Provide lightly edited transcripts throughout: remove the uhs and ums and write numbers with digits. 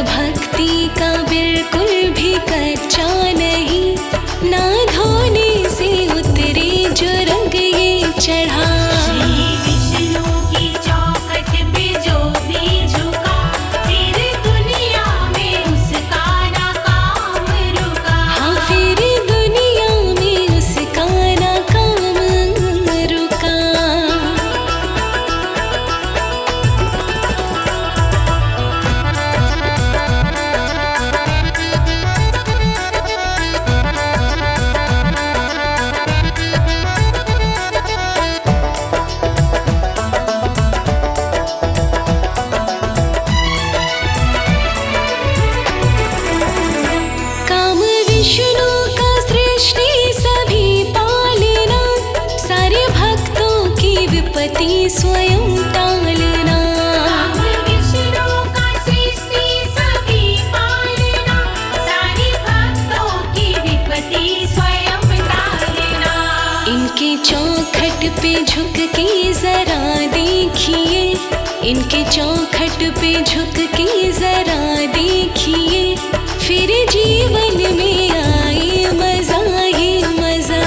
भक्ति का बिल्कुल भी कच्चा नहीं, ना धोने से उतरे जो रंग ये चढ़ा। स्वयं टालना, विष्णु का सृष्टि सभी पालना, सारे भक्तों की विपत्ति स्वयं टालना। इनके चौखट पे झुक के जरा देखिए, इनके चौखट पे झुक के जरा देखिए, फिर जीवन में आए मजा ही मजा।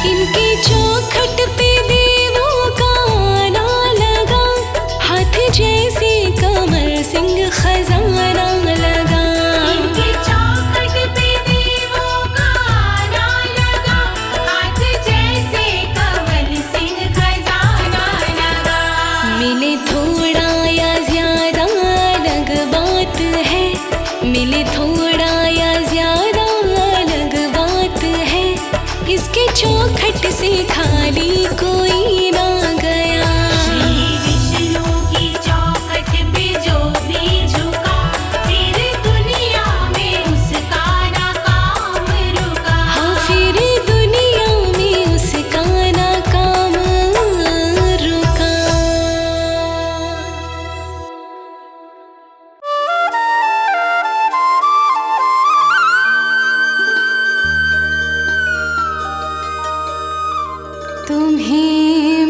इनके चौखट पे देवों का आना लगा, हाथ जैसे कमल सिंह खजाना लगा। इनके चौखट पे देवों का आना लगा, हाथ जैसे कमल सिंह खजाना लगा। मिले थोड़ा या ज्यादा अलग बात है, मिले थोड़ा या ज्यादा अलग बात है, इसके चौखट से खाली कोई ना गया। विष्णु की चौखट पे जो भी झुका, फिर दुनिया में उसका ना काम रुका। हाँ, फिर दुनिया में उसका ना काम रुका। तुम्हें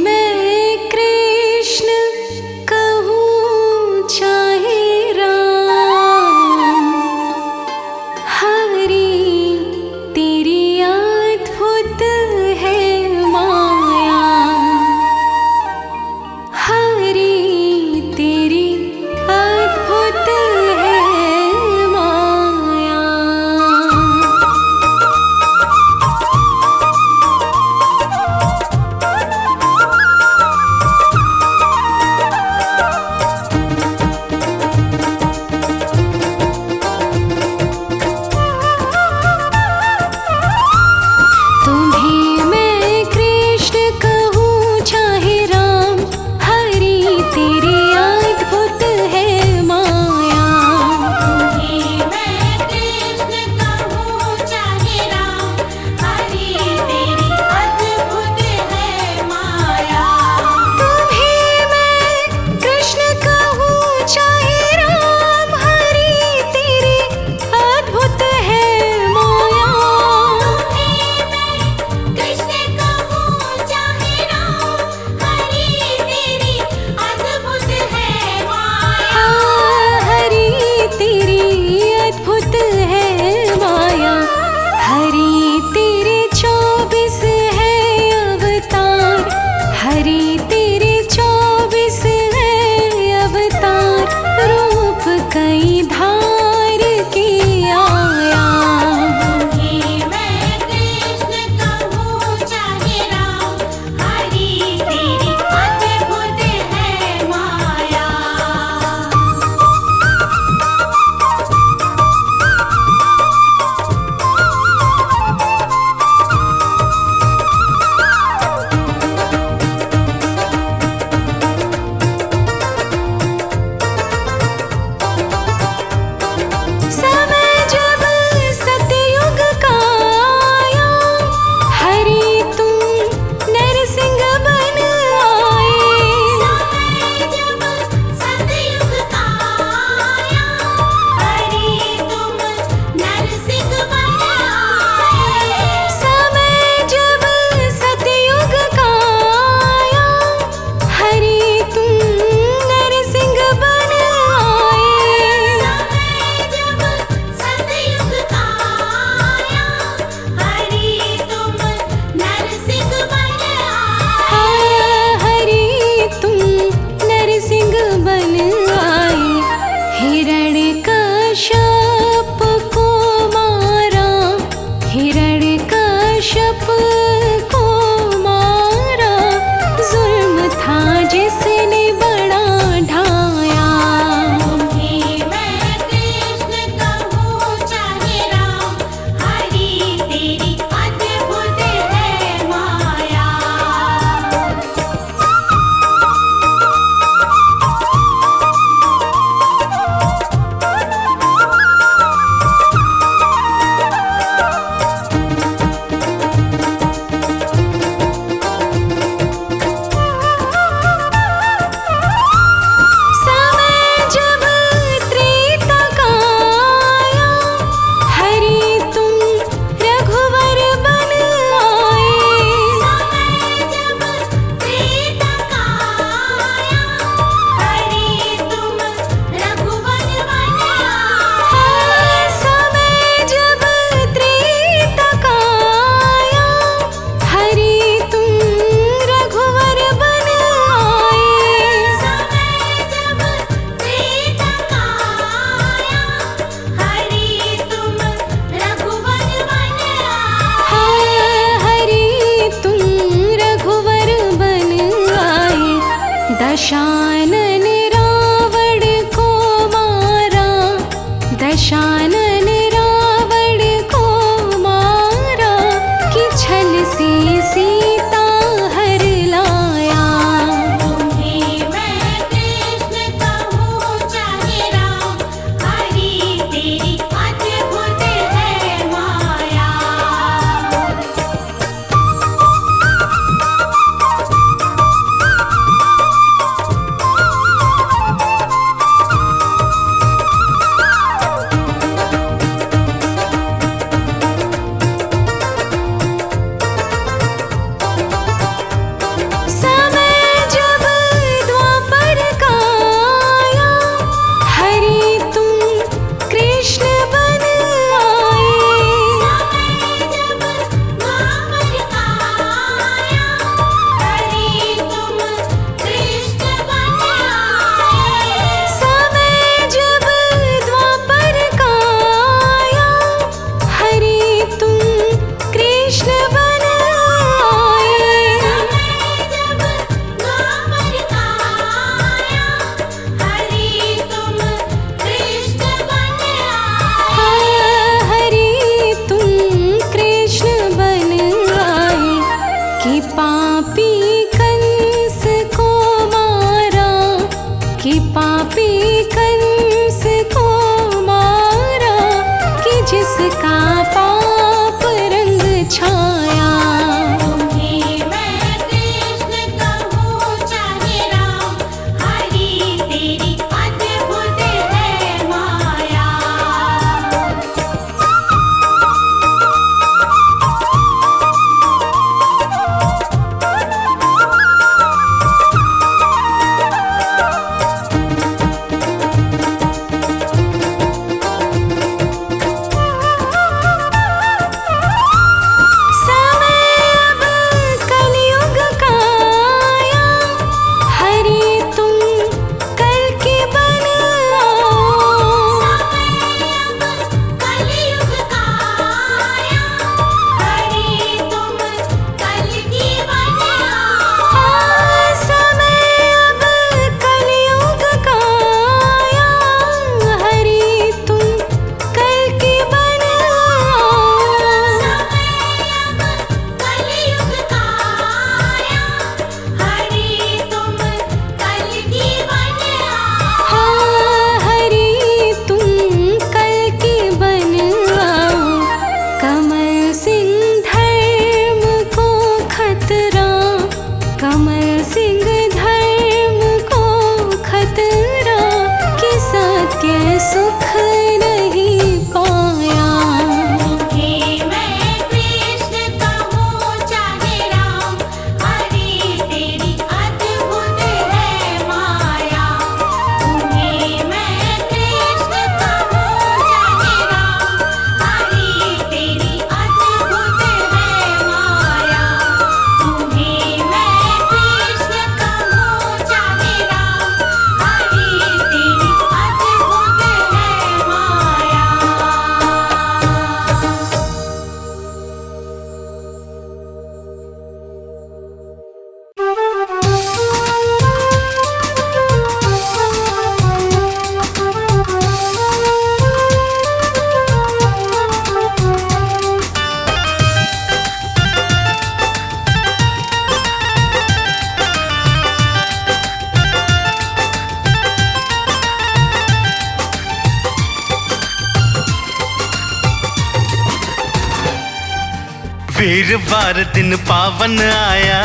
वीरवार दिन पावन आया,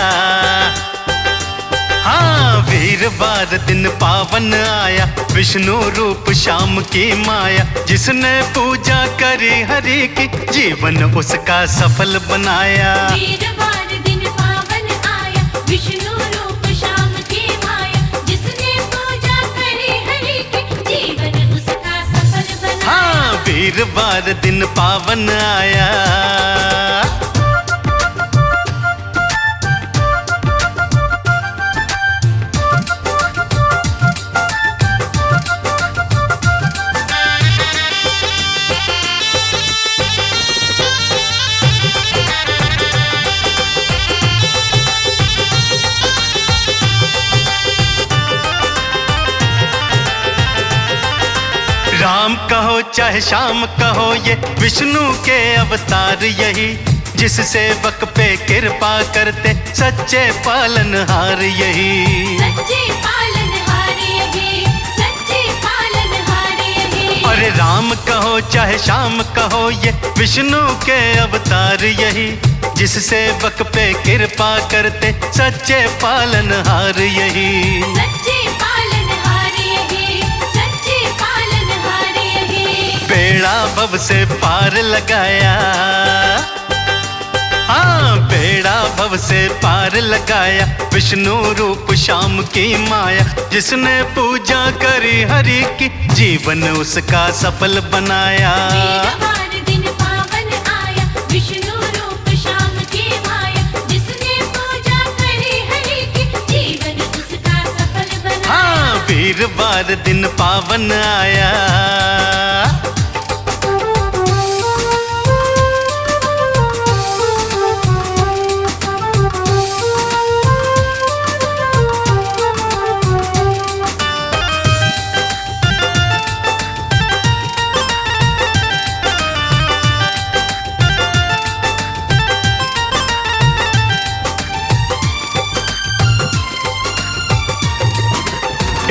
हाँ वीरवार दिन पावन आया, विष्णु रूप श्याम की माया। जिसने पूजा करी हरि की, जीवन उसका सफल बनाया। वीरवार दिन पावन आया, विष्णु रूप श्याम की माया। जिसने पूजा करी हरि की, जीवन उसका सफल बनाया। हाँ वीरवार दिन पावन आया। राम कहो चाहे श्याम कहो, ये विष्णु के अवतार यही। जिस सेवक पे कृपा करते, सच्चे पालनहार यही। सच्चे पालनहार यही, सच्चे पालनहार यही। अरे राम कहो चाहे श्याम कहो, ये विष्णु के अवतार यही। जिस सेवक पे कृपा करते, सच्चे पालनहार यही। सच्चे पालनहार यही, सच्चे पालनहार यही। बेड़ा भव से पार लगाया, हाँ बेड़ा भव से पार लगाया, विष्णु रूप श्याम की माया। जिसने पूजा करी हरि की, जीवन उसका सफल बनाया। वीरवार दिन पावन आया, विष्णु रूप श्याम की माया। जिसने पूजा करी हरि की, जीवन उसका सफल बनाया। हाँ वीरवार दिन पावन आया।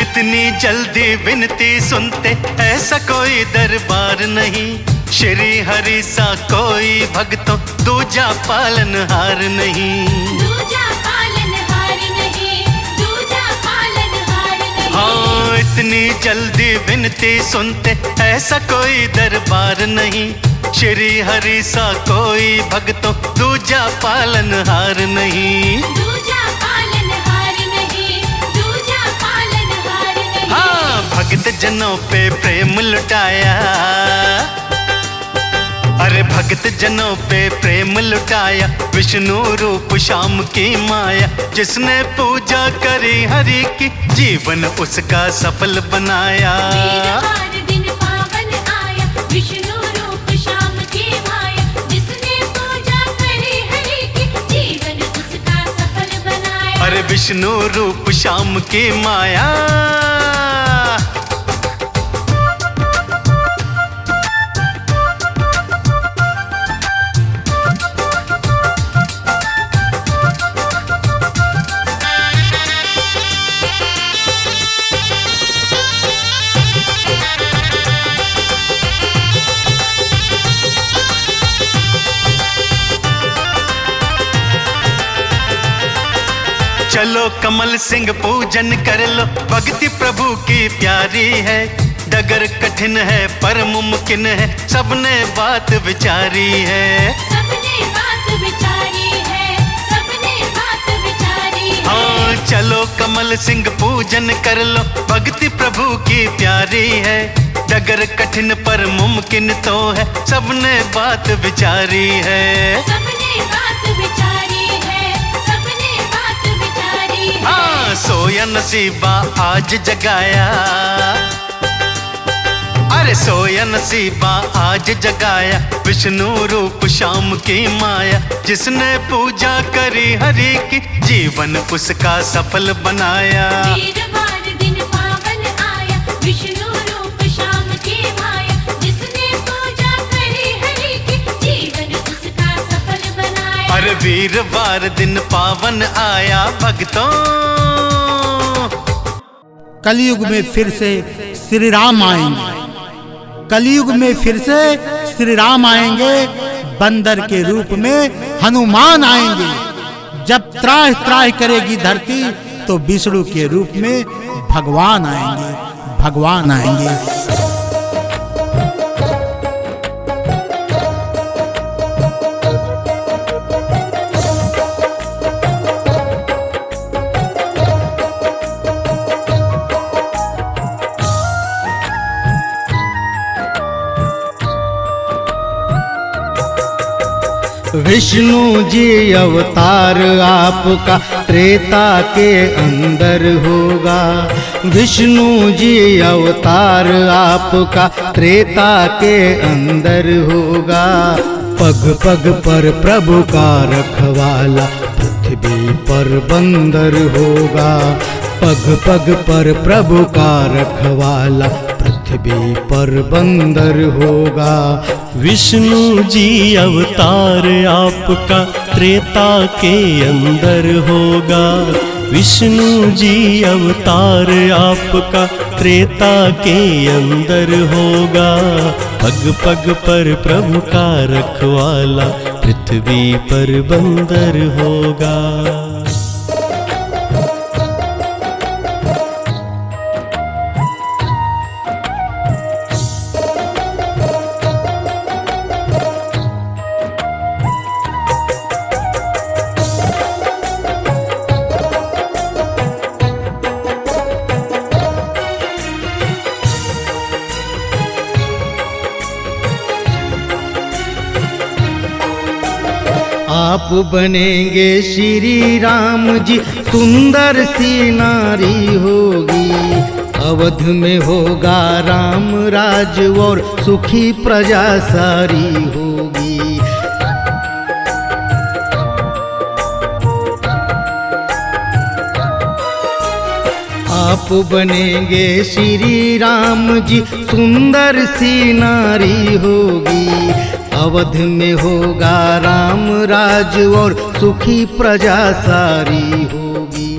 इतनी जल्दी विनती सुनते, ऐसा कोई दरबार नहीं। श्री हरि सा कोई भक्तों, दूजा पालनहार नहीं। दूजा पालनहार नहीं, दूजा पालनहार नहीं। हाँ इतनी जल्दी विनती सुनते, ऐसा कोई दरबार नहीं। श्री हरि सा कोई भक्तों, दूजा पालनहार नहीं। दूजा पालनहार नहीं, दूजा पालनहार नहीं। हाँ भक्त जनों पे प्रेम लुटाया, अरे भक्त जनों पे प्रेम लुटाया, विष्णु रूप श्याम की माया। जिसने पूजा करी हरि की, जीवन उसका सफल बनाया। वीरवार दिन पावन आया, विष्णु रूप श्याम की माया। जिसने पूजा करी हरि की, जीवन उसका सफल बनाया। अरे विष्णु रूप श्याम की माया। चलो कमल सिंह पूजन कर लो, भक्ति प्रभु की प्यारी है। डगर कठिन है पर मुमकिन है, सबने बात विचारी है। सबने बात विचारी है, सबने बात विचारी है। हाँ चलो कमल सिंह पूजन कर लो, भक्ति प्रभु की प्यारी है। डगर कठिन पर मुमकिन तो है, सबने बात विचारी है। सबने बात विचारी है, सबने बात विचारी है। हाँ सोया नसीबा आज जगाया, अरे सोया नसीबा आज जगाया, विष्णु रूप श्याम की माया। जिसने पूजा करी हरि की, जीवन उसका सफल बनाया। वीरवार दिन पावन आया, विष्णु रूप श्याम की माया। जिसने पूजा करी हरि की, जीवन उसका सफल बनाया। अरे वीरवार दिन पावन आया भक्तों। कलयुग में फिर से श्री राम आएंगे, कलयुग में फिर से श्री राम आएंगे। बंदर के रूप में हनुमान आएंगे। जब त्राह त्राह करेगी धरती तो विष्णु के रूप में भगवान आएंगे, भगवान आएंगे। विष्णु जी अवतार आपका त्रेता के अंदर होगा। विष्णु जी अवतार आपका त्रेता के अंदर होगा। पग पग पर प्रभु का रखवाला पृथ्वी पर बंदर होगा। पग पग पर प्रभु का रखवाला पृथ्वी पर बंदर होगा। विष्णु जी अवतार आपका त्रेता के अंदर होगा। विष्णु जी अवतार आपका त्रेता के अंदर होगा। पग पग पर प्रभु का रखवाला पृथ्वी पर बंदर होगा। आप बनेंगे श्री राम जी, सुंदर सी नारी होगी। अवध में होगा राम राज और सुखी प्रजा सारी होगी। आप बनेंगे श्री राम जी, सुंदर सी नारी होगी। अवध में होगा राम राज और सुखी प्रजा सारी होगी।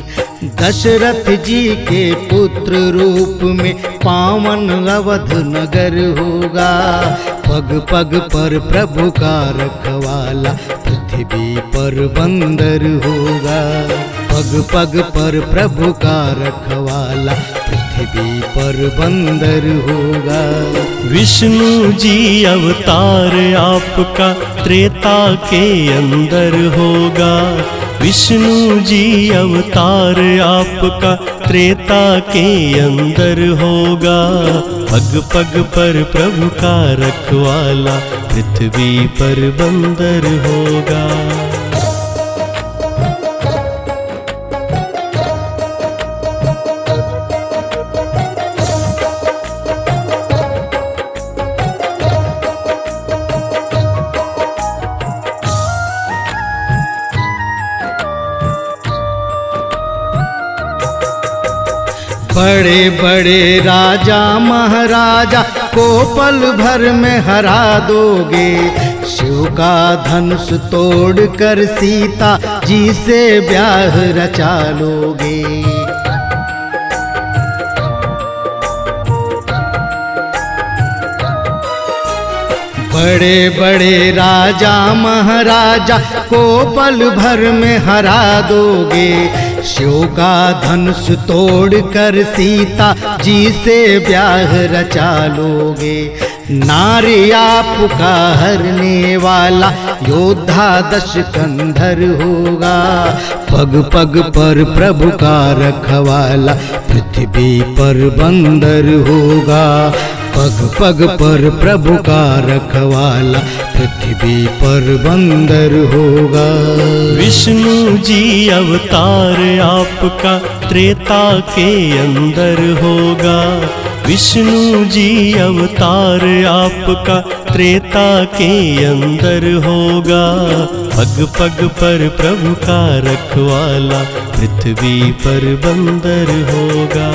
दशरथ जी के पुत्र रूप में पावन अवध नगर होगा। पग पग पर प्रभु का रखवाला पृथ्वी पर बंदर होगा। पग पग पर प्रभु का रखवाला पृथ्वी पर बंदर होगा। विष्णु जी अवतार आपका त्रेता के अंदर होगा। विष्णु जी अवतार आपका त्रेता के अंदर होगा। पग पग पर प्रभु का रखवाला पृथ्वी पर बंदर होगा। बड़े बड़े राजा महाराजा को पल भर में हरा दोगे। शिव का धनुष तोड़ कर सीता जी से ब्याह रचा लोगे। बड़े बड़े राजा महाराजा को पल भर में हरा दोगे। शिव का धनुष तोड़ कर सीता जी से ब्याह रचा लोगे। नारी आपका हरने वाला योद्धा दशकंधर होगा। पग पग पर प्रभु का रखवाला पृथ्वी पर बंदर होगा। पग पग पर प्रभु का रखवाला पृथ्वी पर बंदर होगा। विष्णु जी अवतार आपका त्रेता के अंदर होगा। विष्णु जी अवतार आपका त्रेता के अंदर होगा। पग पग पर प्रभु का रखवाला पृथ्वी पर बंदर होगा।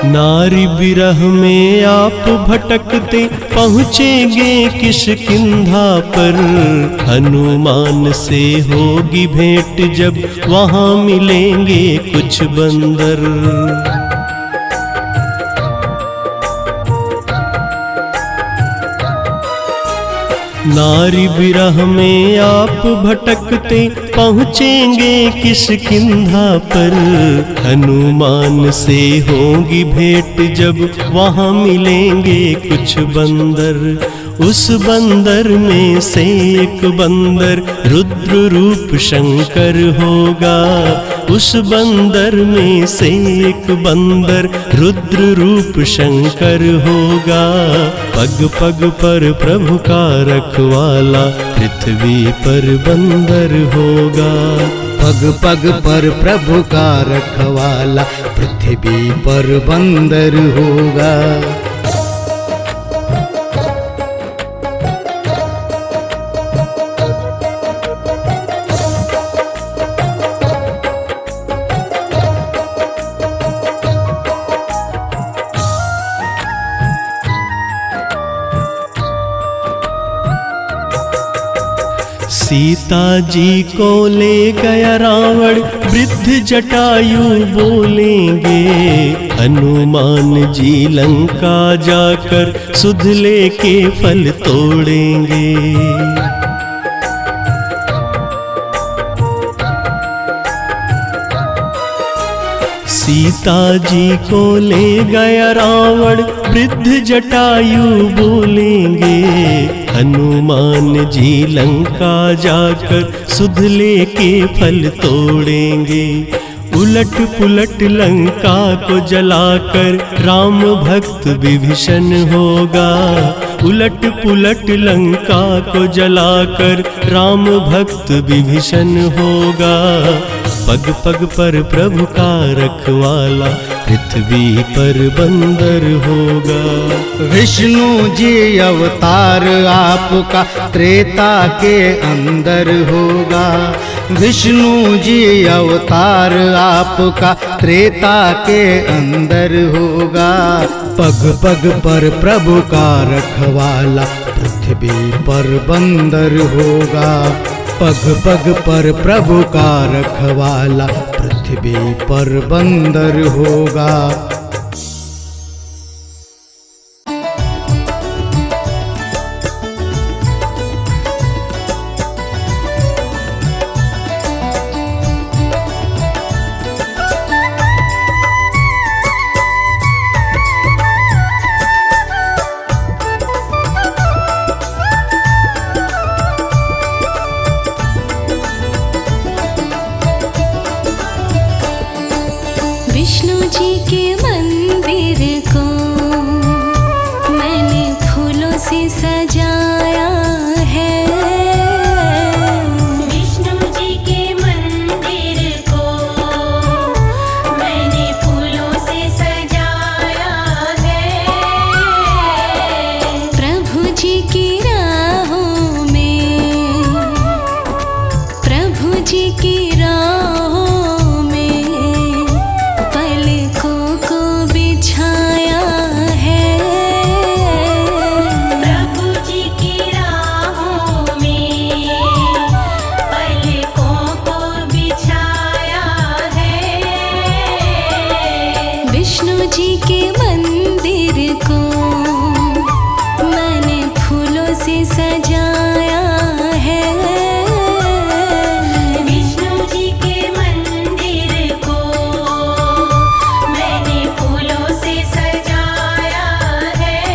नारी विरह में आप भटकते पहुँचेंगे किष्किंधा पर। हनुमान से होगी भेंट जब वहाँ मिलेंगे कुछ बंदर। नारी विरह में आप भटकते पहुँचेंगे किष्किंधा पर। हनुमान से होगी भेंट जब वहाँ मिलेंगे कुछ बंदर। उस बंदर में से एक बंदर रुद्र रूप शंकर होगा। उस बंदर में से एक बंदर रुद्र रूप शंकर होगा। पग पग पर प्रभु का रखवाला पृथ्वी पर बंदर होगा। पग पग पर प्रभु का रखवाला पृथ्वी पर बंदर होगा। सीता जी को ले गया रावण वृद्ध जटायु बोलेंगे। हनुमान जी लंका जाकर सुध लेके फल तोड़ेंगे। सीता जी को ले गया रावण वृद्ध जटायु बोलेंगे। हनुमान जी लंका जाकर सुध लेके फल तोड़ेंगे। उलट पुलट लंका को जलाकर राम भक्त विभीषण होगा। उलट पुलट लंका को जलाकर राम भक्त विभीषण होगा। पग पग पर प्रभु का रखवाला पृथ्वी पर बंदर होगा। विष्णु जी अवतार आपका त्रेता के अंदर होगा। विष्णु जी अवतार आपका त्रेता के अंदर होगा। पग पग पर प्रभु का रखवाला पृथ्वी पर बंदर होगा। पग पग पर प्रभु का रखवाला पृथ्वी पर बंदर होगा। विष्णु जी के मंदिर को मैंने फूलों से सजाया है। विष्णु जी के मंदिर को मैंने फूलों से सजाया है। प्रभु जी की राहों में, प्रभु जी की राहों में पलकों को बिछाया है। प्रभु जी की राहों में पलकों को बिछाया है। विष्णु जी के मंदिर को मैंने फूलों से सजाया है। विष्णु जी के मंदिर को मैंने फूलों से सजाया है।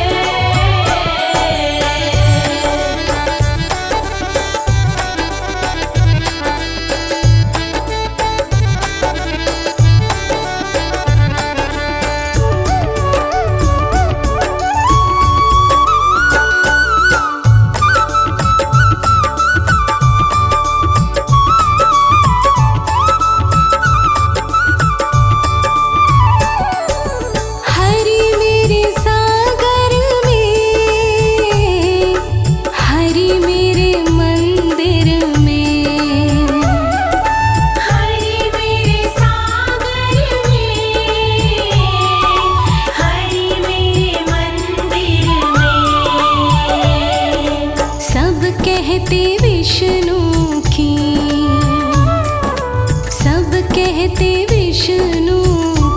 कहते विष्णु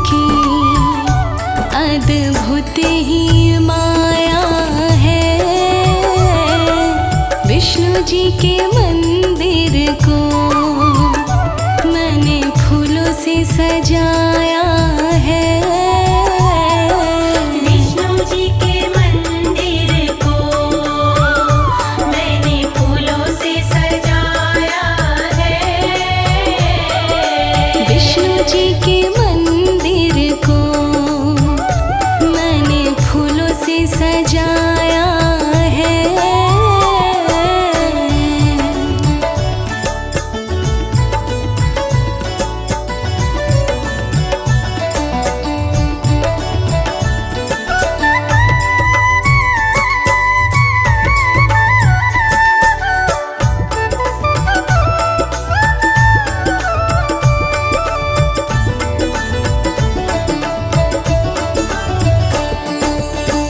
की अद्भुत ही माया है। विष्णु जी के मंदिर को मैंने फूलों से सजाया है। विष्णु जी के मंदिर को मैंने फूलों से सजाया है। विष्णु जी के मंदिर को मैंने फूलों से सजाया है।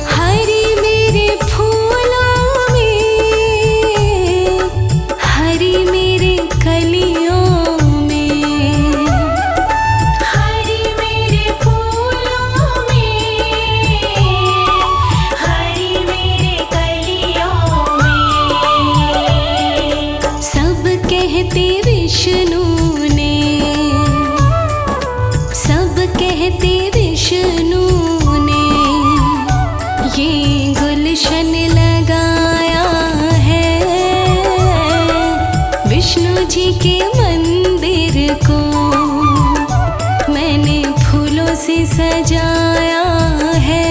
हरि मेरे फूलों में, हरि मेरे कलियों में, हरि मेरे फूलों में, हरि मेरे कलियों में। सब कहते विष्णु ने, सब कहते विष्णु ने ये गुलशन लगाया है। विष्णु जी के मंदिर को मैंने फूलों से सजाया है।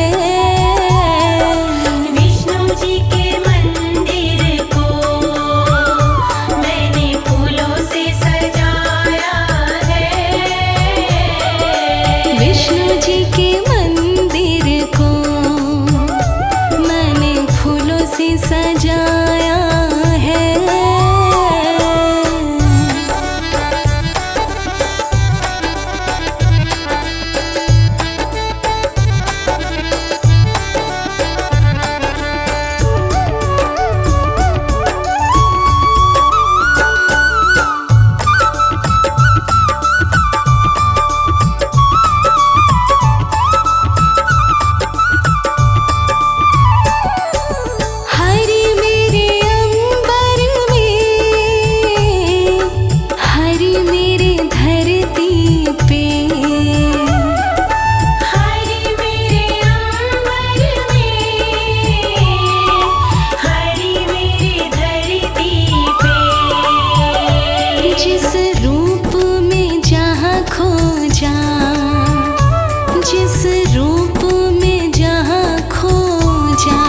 विष्णु जी के मंदिर को मैंने फूलों से सजाया है। विष्णु जी के मंदिर को मैंने फूलों से सजाया है। हरि मेरे अंबर में, हरि मेरे धरती पे, हरि मेरे अंबर में, हरि मेरे धरती पे। जिस रूप में जहाँ खोजा, जिस रूप में जहाँ खोजा,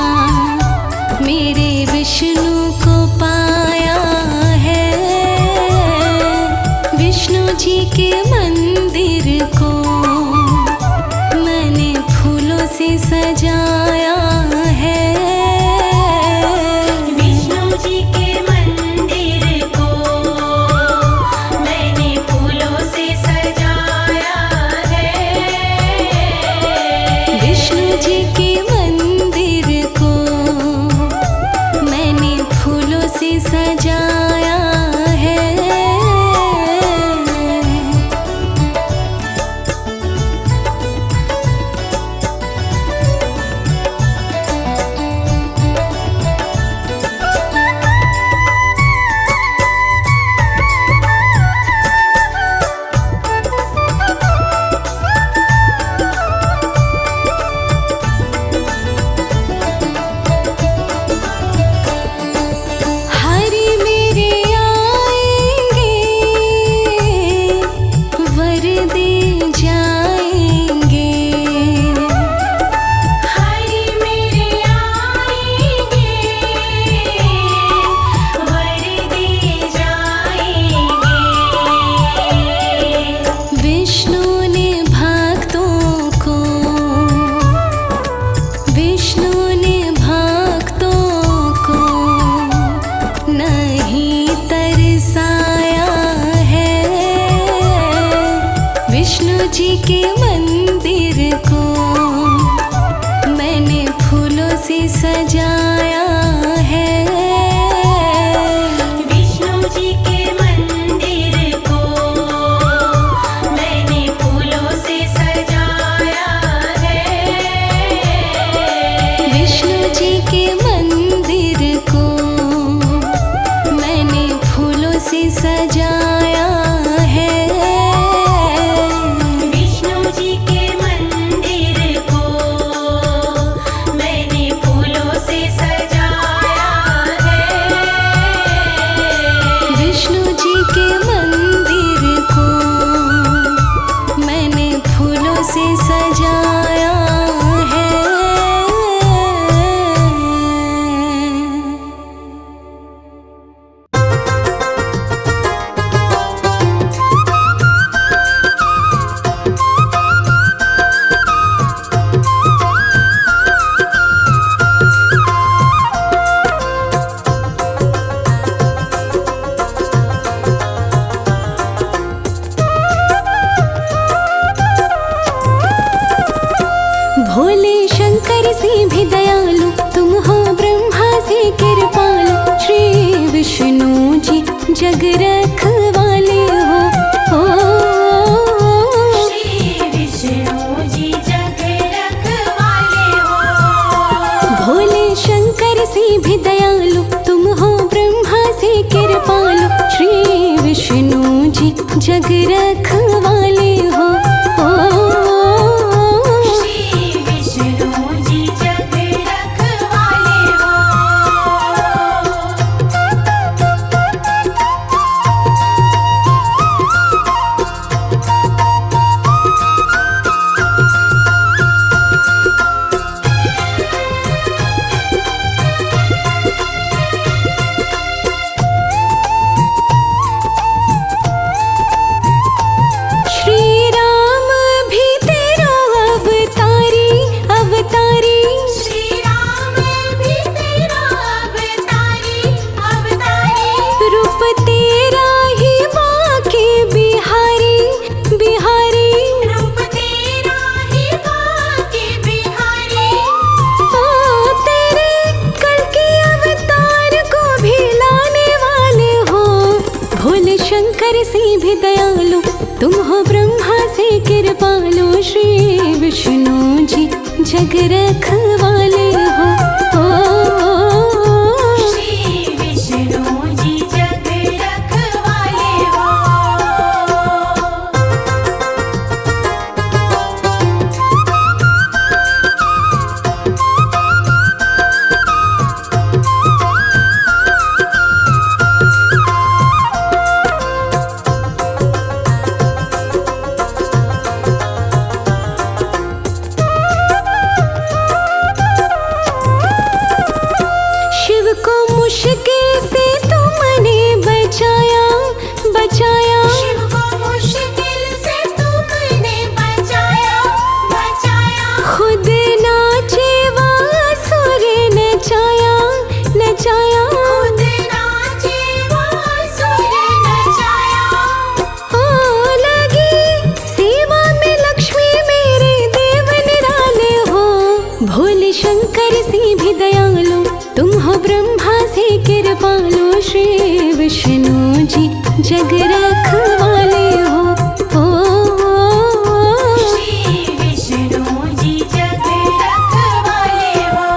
मेरे विष्णु को पाया है। विष्णु जी के मंदिर को मैंने फूलों से सजाया है। विष्णु जी के मंदिर को मैंने फूलों से सजाया है। विष्णु जी के मंदिर को मैंने फूलों से सजाया है। हरि मेरे आएंगे, वर दे जाएंगे। हरि मेरे आएंगे, वर दे जाएंगे। विष्णु ने भक्तों को, विष्णु ने भक्तों को नहीं तरसाया है। विष्णु जी के मंदिर को मैंने फूलों से सजाया है। विष्णु जी के मंदिर को मैं शंकर से भी दयालु तुम हो ब्रह्मा से कृपालु श्री विष्णु जी जग रखवाले हो श्री विष्णु जी जग रखवाले हो। भोले शंकर से भी दयालु तुम हो ब्रह्मा से कृपालु श्री विष्णु जी जग रखवाले हो श्री विष्णु जी जग रखवाले हो। श्री राम भी तेरा अवतारी अवतारी श्री राम भी तेरा अवतारी अवतारी रूप तेरा ही बाके बिहारी बिहारी रूप तेरा ही बाके बिहारी ओ तेरे कल के अवतार को भी लाने वाले हो भोले शंकर से भी दयालु तुम हो ब्रह्मा से कृपालु श्री विष्णु जी जग रखवाले हो श्री विष्णु जी जग रखवाले हो। शिव को मुश्किल से तुमने बचाया बचाया शिव को मुश्किल से तुमने बचाया बचाया खुद नाचे वासुर नचाया नचाया खुद नाचे वासुर नचाया ओ लगी सेवा में लक्ष्मी मेरे देव निराले हो भोले शंकर से भी दयालु तुम हो ब्रह्मा से कृपालु श्री विष्णु जी जग रखवाले हो श्री विष्णु जी जग रखवाले हो।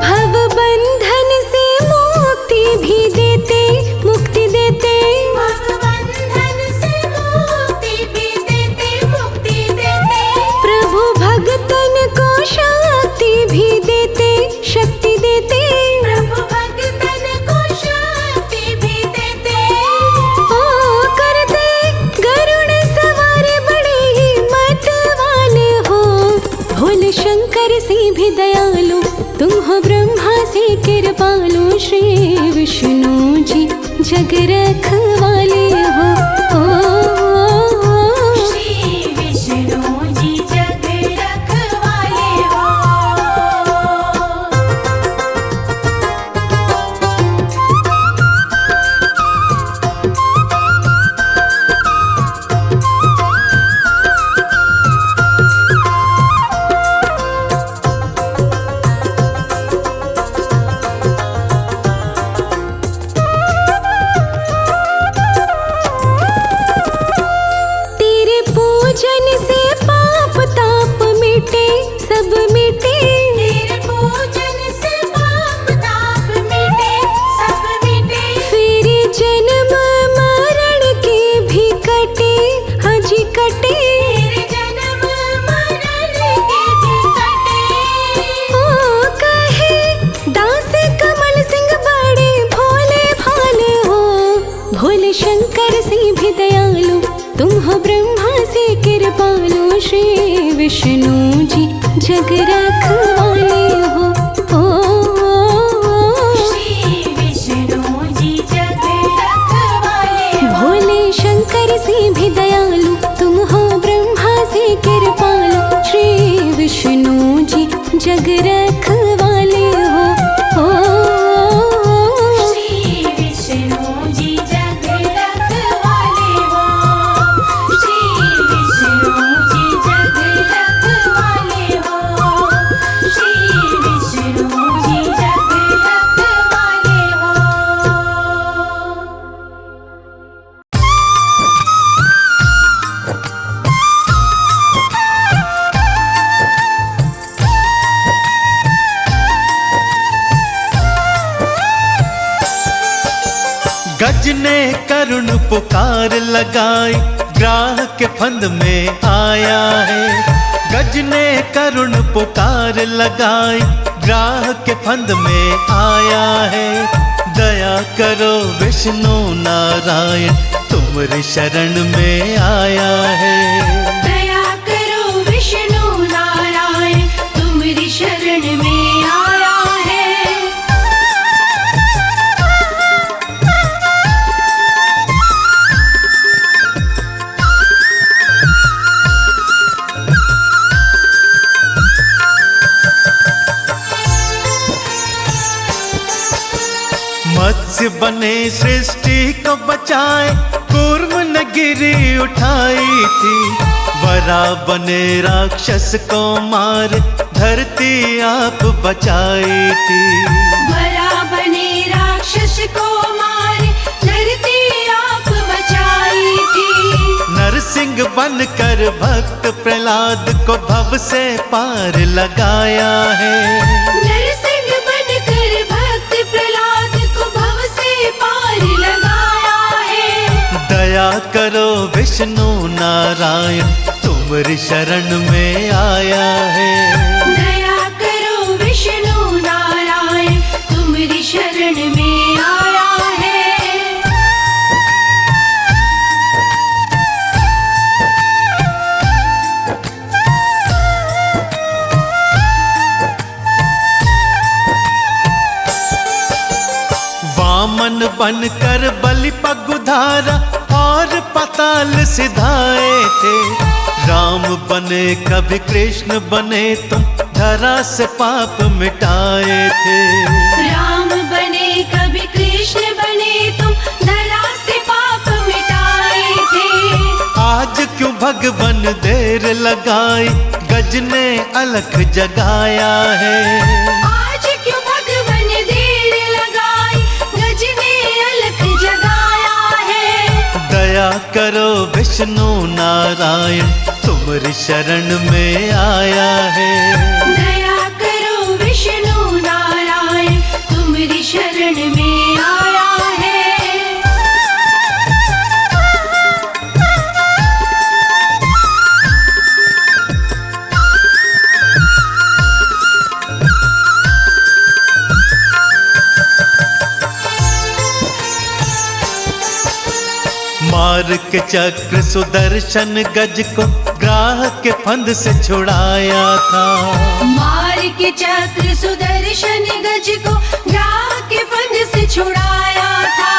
भव बंधन से मुक्ति भी देते मुक्ति देते भवबंधन से मुक्ति भी देते मुक्ति देते प्रभु भक्तन को शक्ति भी देते शक्ति देते प्रभु भक्तन को शक्ति भी देते ओ करते गरुड़ सवारी बड़े हिम्मत वाले हो भोले शंकर से भी दयालु तुम हो ब्रह्मा से कृपालु श्री विष्णु जी जग रखवाले हो श्री विष्णु जी जग रखवाले हो। तेरे पूजन से पाप ताप मिटे सब मिटे तेरे पूजन से पाप ताप मिटे सब मिटे फिर जन्म मरण के भी कटे हजी कटे तेरे जन्म मरण के भी कटे ओ कहे दास कमल सिंह बड़े भोले भाले हो भोले शंकर से भी दयालु तुम हो ब्रह्मा से कृपालु श्री विष्णु जी जग रखवाले हो श्री विष्णु जी जग रखवाले हो। भोले शंकर से भी दयालु गज ने करुण पुकार लगाई, ग्राह के फंद में आया है। गज ने करुण पुकार लगाई, ग्राह के फंद में आया है। दया करो विष्णु नारायण, तुम्हारी शरण में आया है। दया करो विष्णु नारायण, तुम्हारी शरण में आया है। मत्स्य बने सृष्टि को बचाए, कूर्म ने गिरी उठाई थी। वरा बने राक्षस को मार, धरती आप बचाई थी। वरा बने राक्षस को मार, धरती आप बचाई थी। नरसिंह बनकर भक्त प्रहलाद को भव से पार लगाया है। नरसिंह बनकर भक्त प्रहलाद को भव से पार लगाया है। दया करो विष्णु नारायण, तुम्हारी शरण में आया है। दया करो विष्णु नारायण, तुम्हारी शरण में आया है। वामन बनकर बलि पगुधारा और पाताल सिधाए थे। राम बने कभी कृष्ण बने, तुम धरा से पाप मिटाए थे। राम बने कभी कृष्ण बने, तुम धरा से पाप मिटाए थे। आज क्यों भगवन देर लगाई, गज ने अलख जगाया है। आज क्यों भगवन देर लगाई, गज ने अलख जगाया है। दया करो विष्णु नारायण, तुम्हारी शरण में आया है। दया करो विष्णु नारायण, तुम्हारी शरण में आया है। मार के चक्र सुदर्शन गज को ग्राह के फंद से छुड़ाया था। मार के चक्र सुदर्शन गज को ग्राह के फंद से छुड़ाया था।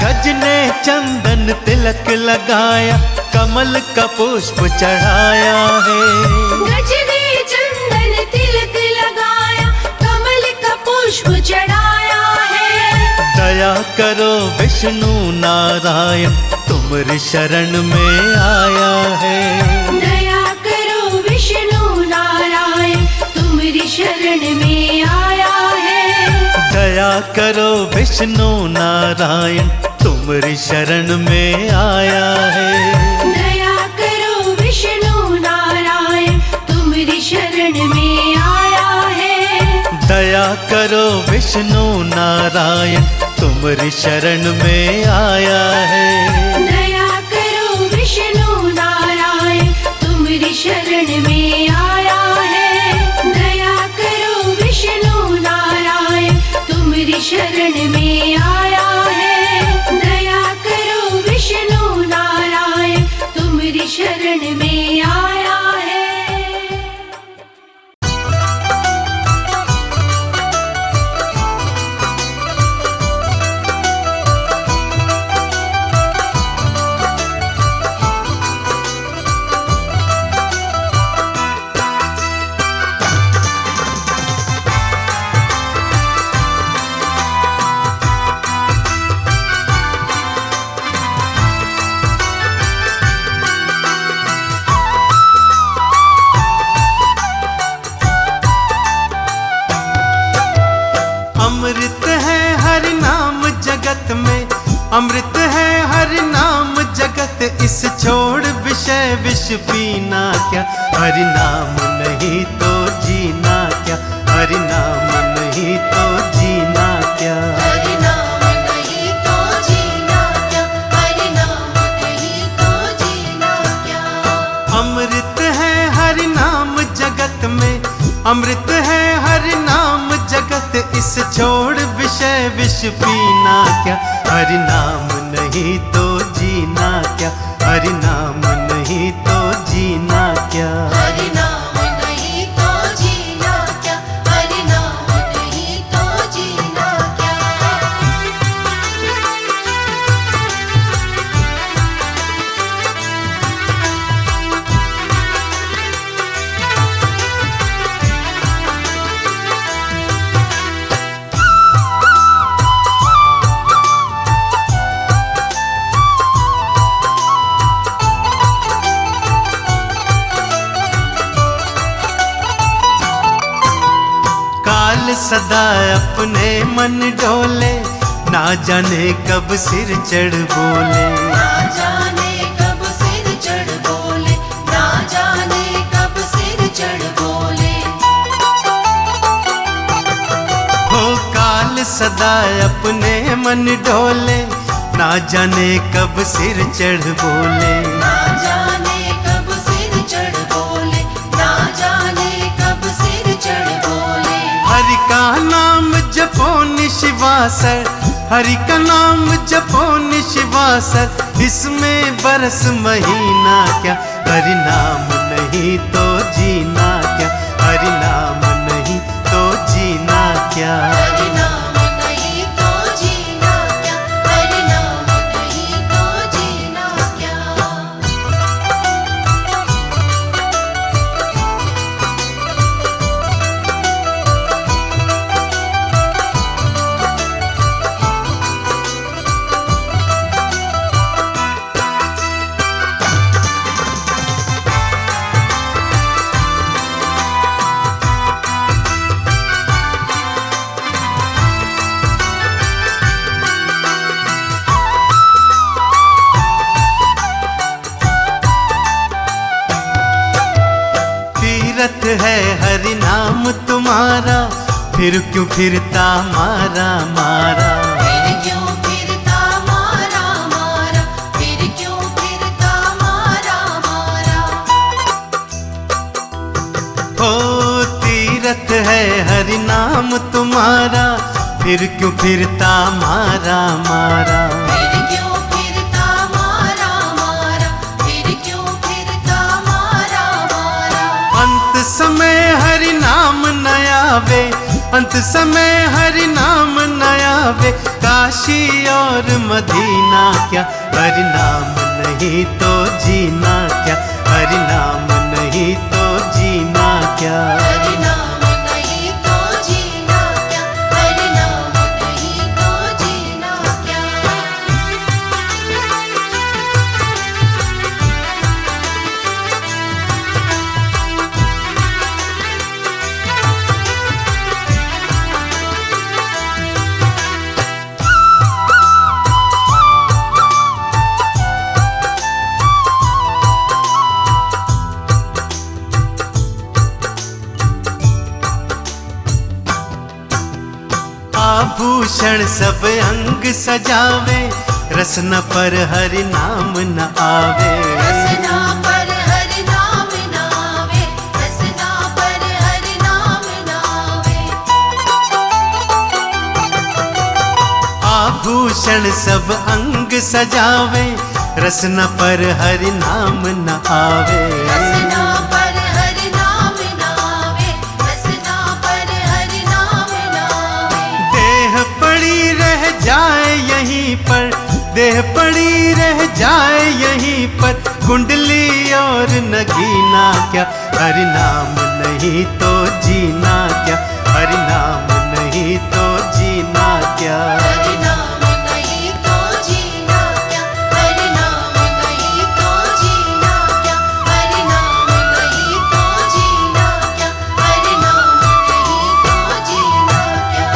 गज ने चंदन तिलक लगाया, कमल का पुष्प चढ़ाया है। गज ने चंदन तिलक लगाया, कमल का पुष्प चढ़ाया है। दया करो विष्णु नारायण, तुम्हारी शरण में आया है। दया करो विष्णु नारायण, तुम्हारी शरण में आया है। दया करो विष्णु नारायण, तुम्हारी शरण में आया है। दया करो विष्णु नारायण, तुम्हारी शरण में आया है। दया करो विष्णु नारायण, तुम्हारी शरण में आया है। दया करो विष्णु नारायण, तुम्हारी शरण में आया है। दया करो विष्णु नारायण, तुम्हारी शरण में आया है। दया करो विष्णु नारायण, तुम्हारी शरण में आया है। अमृत है हर नाम जगत में, अमृत है हर नाम जगत, इस छोड़ विषय विष पीना क्या। हरि नाम नहीं तो जीना क्या, हरि नाम नहीं तो जीना क्या। हरि नाम नहीं तो जीना विष पीना क्या, हरि नाम नहीं तो जीना क्या, हरि नाम नहीं तो जीना क्या। हरि नाम नहीं तो जीना क्या, हरि नाम नहीं तो जीना क्या। काल सदा अपने मन डोले, ना जाने कब सिर चढ़ बोले। ना जाने कब सिर चढ़ बोले, ना जाने कब सिर चढ़ बोले। हो काल सदा अपने मन डोले, ना जाने कब सिर चढ़ बोले। ना जाने कब सिर चढ़ बोले, ना जाने कब सिर चढ़ बोले। हरि का नाम जपो निशिवासर, हरि का नाम जपो निशिवासर, इसमें बरस महीना क्या, हरि नाम नहीं तो जीना क्या, हरि नाम नहीं तो जीना क्या। हरि नाम नहीं तो जीना क्या, हरि नाम नहीं तो जीना क्या। तीरथ है हरि नाम तुम्हारा, फिर क्यों फिरता मारा मारा। फिर क्यों फिरता मारा मारा, फिर क्यों फिरता मारा मारा। हो तीरथ है हरि नाम तुम्हारा, फिर क्यों फिरता मारा मारा। फिर क्यों फिरता मारा मारा, फिर क्यों फिरता मारा मारा। अंत समय हरि नाम न आवे, अंत समय हरि नाम न आवे, काशी और मदीना क्या, हरि नाम नहीं तो जीना क्या, हरि नाम नहीं तो जीना क्या। हरि नाम नहीं तो जीना क्या, हरि नाम नहीं तो जीना क्या। आभूषण सब अंग सजावे, रसना पर हरि नाम न आवे। रसना पर हरि नाम न आवे, रसना पर हरि नाम न आवे। आभूषण सब अंग सजावे, रसना पर हरि नाम न आवे। रसना पर हरि नाम न आवे, रसना पर हरि नाम न आवे। देह पड़ी रह जाए यहीं पर, देह पड़ी रह जाए यहीं पर, कुंडली और नगीना क्या, हरि नाम नहीं तो जीना क्या, हरि नाम नहीं तो जीना क्या। हरि नाम नहीं तो जीना क्या, हरि नाम नहीं तो जीना क्या, हरि नाम नहीं तो जीना क्या, हरि नाम नहीं तो जीना क्या।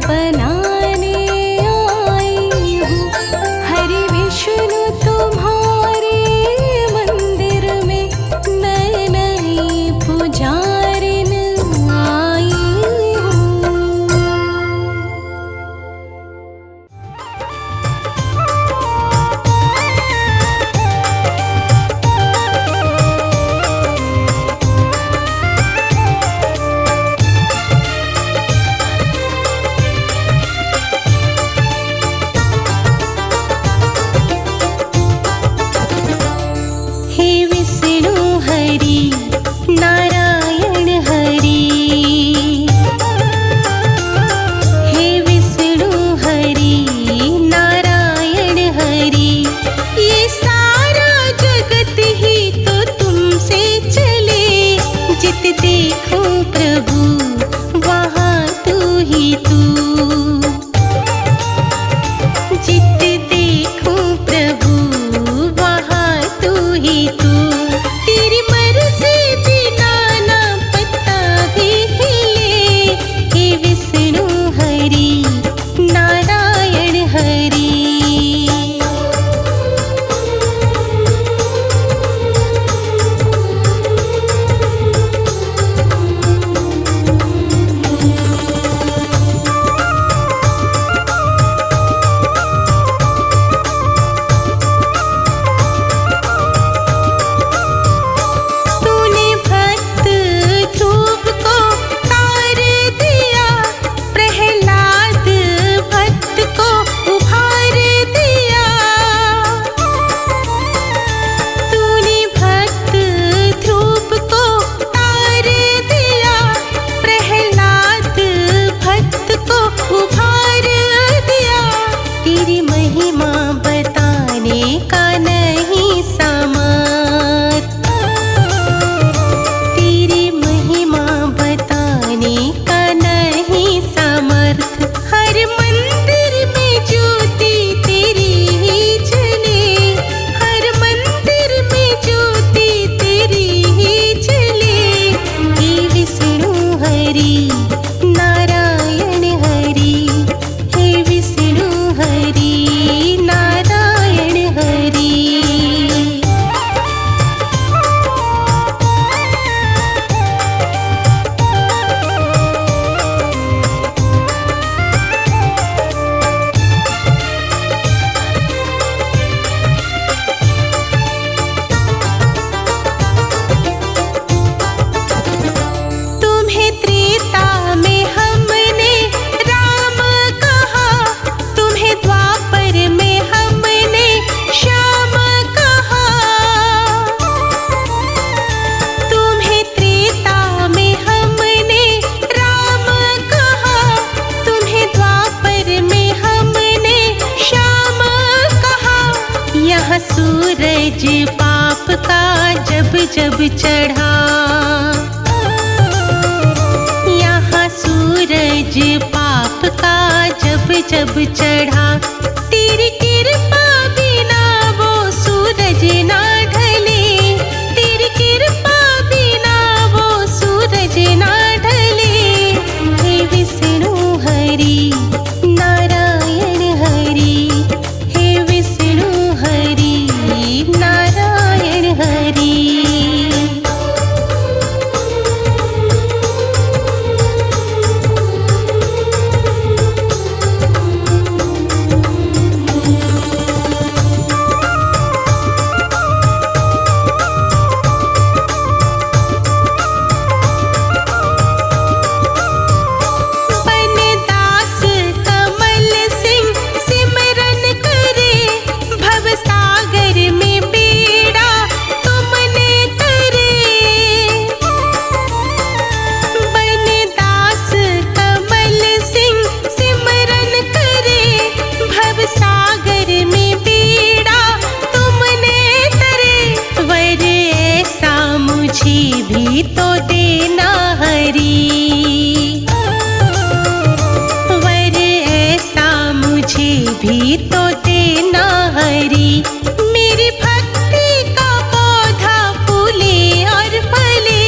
बनाने आई हूँ। हरि विष्णु तुम्हारे मंदिर में मैं नई पुजारिन आई हूँ। हे विष्णु हरि नारायण हरि, हे विष्णु हरि नारायण हरि, ये सारा जगत ही तो तुमसे चले। जित देखो प्रभु वहाँ तू ही तू, जित देखो प्रभु वहाँ तू ही तू। तेरी मर्जी बिना ना पत्ता भी हिले। हे विष्णु हरि नारायण हरि। तूने भक्त ध्रुव को तार दिया, प्रहलाद भक्त को उभार दिया। तूने भक्त ध्रुव को तार दिया, प्रहलाद भक्त को उभार दिया। तेरी महिमा बताने का नहीं सामर्थ, तेरी महिमा बताने का नहीं सामर्थ। हर मंदिर में ज्योति तेरी ही जले, हर मंदिर में ज्योति तेरी ही जले। हे विष्णु हरि नारायण हरि, हे विष्णु हरि नारायण हरि। तुम्हें त्रेता में हमने राम कहा, तुम्हें द्वापर में हमने श्याम कहा। तुम्हें त्रेता में हमने राम कहा, तुम्हें द्वापर में हमने श्याम कहा। यहाँ सूरज पाप का जब जब चढ़ा, यहाँ सूरज पाप का जब जब चढ़ा। तेरी कृपा बिना वो सूरज ना ढले, तेरी कृपा बिना वो सूरज ना ढले। हे विष्णु हरि नारायण हरि, हे विष्णु हरि नारायण हरि। भी तो देना हरि। मेरी भक्ति का पौधा फूले और फले,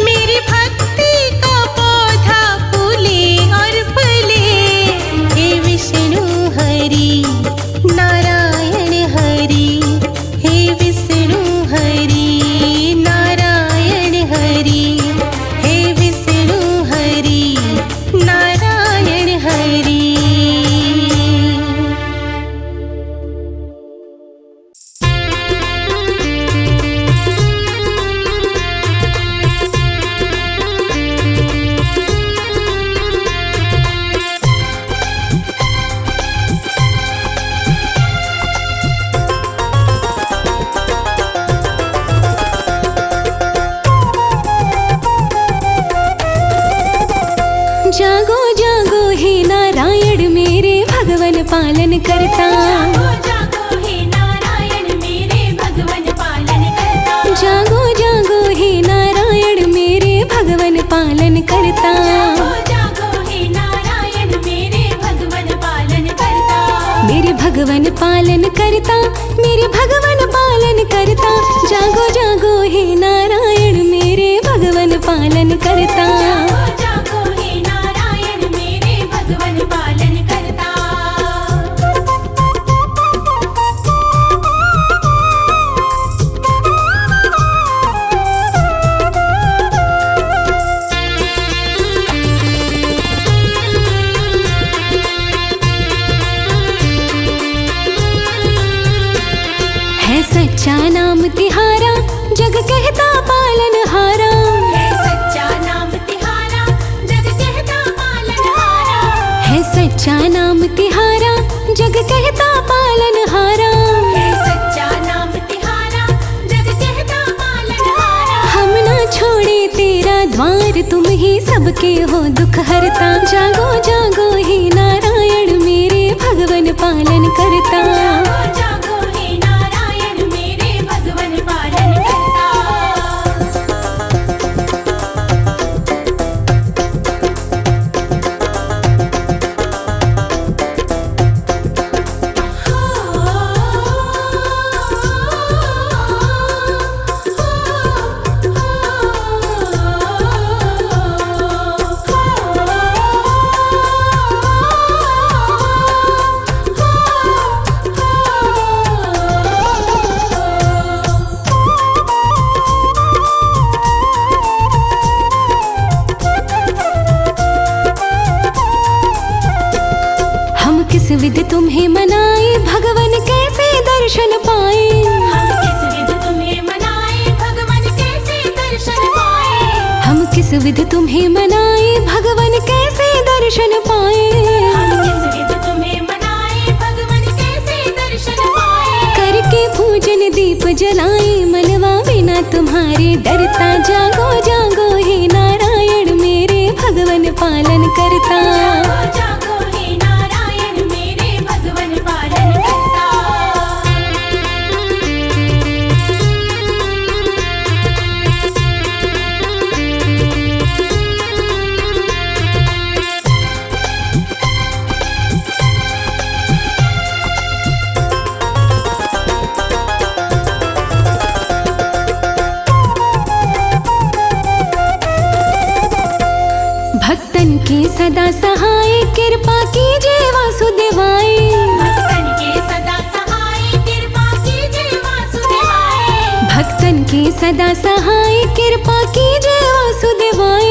मेरी भक्ति का पौधा फूले और फले। पालन करता। जागो जागो हे नारायण मेरे भगवन पालन करता। जागो जागो हे नारायण मेरे भगवन पालन करता। जागो जागो हे नारायण मेरे भगवन पालन करता। मेरे भगवन पालन करता, मेरे भगवन पालन करता। जागो जागो हे नारायण मेरे भगवन पालन करता। जागो जागो हे नारायण मेरे भगवन पालन करता। है सच्चा नाम तिहारा, जग कहता पालन हारा। है सच्चा नाम तिहारा, जग कहता पालनहारा। है सच्चा नाम तिहारा, जग कहता पालन हारा। है सच्चा नाम तिहारा, जग कहता पालनहारा। हम ना छोड़े तेरा द्वार, तुम ही सबके हो दुख हरता। जागो जागो हे नारायण मेरे भगवन पालन करता। जागो जागो हे नारायण मेरे भगवन पालन करता। हम किस विध तुम्हें मनाए, भगवन कैसे दर्शन पाए। हम किस विध तुम्हें मनाए, भगवन कैसे दर्शन पाए। हम किस विध तुम्हें मनाए, भगवन कैसे दर्शन पाए। हम किस विध तुम्हें मनाए, भगवन कैसे दर्शन पाए। करके पूजन दीप जलाए, मनवा बिना तुम्हारे डरता। जागो जागो हे नारायण मेरे भगवन पालन करता। जागो जागो हे नारायण मेरे भगवन पालन करता। भक्तन के सदा सहाय, कृपा कीजिए वासुदेवाय। भक्तन के सदा सहाय, कृपा कीजिए वासुदेवाय। भक्तन के सदा सहाय, कृपा कीजिए वासुदेवाय।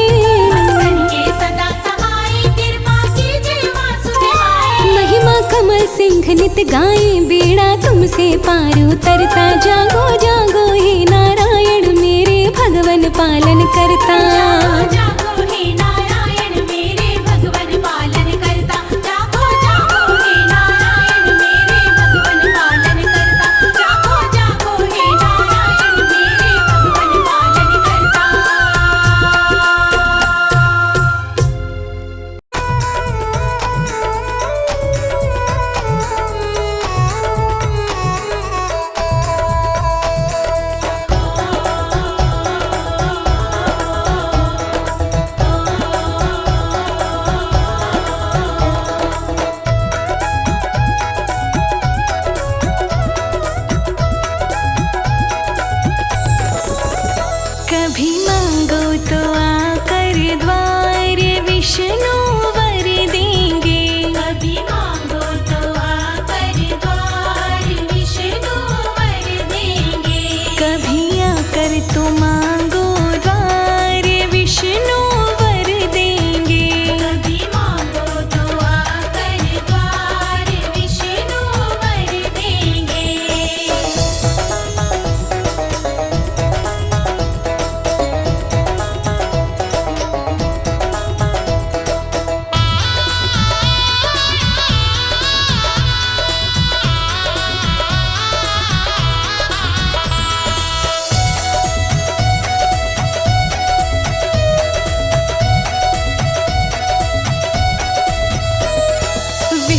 भक्तन के सदा सहाय, कृपा कीजिए वासुदेवाय। महिमा कमल सिंह नित गाए, बेड़ा तुमसे पार उतरता। जागो जागो हे नारायण मेरे भगवन पालन करता। जागो जागो हे नारायण मेरे भगवन पालन करता। जागो जागो हे नारायण मेरे भगवन पालन करता। जागो जागो हे नारायण मेरे भगवन पालन करता।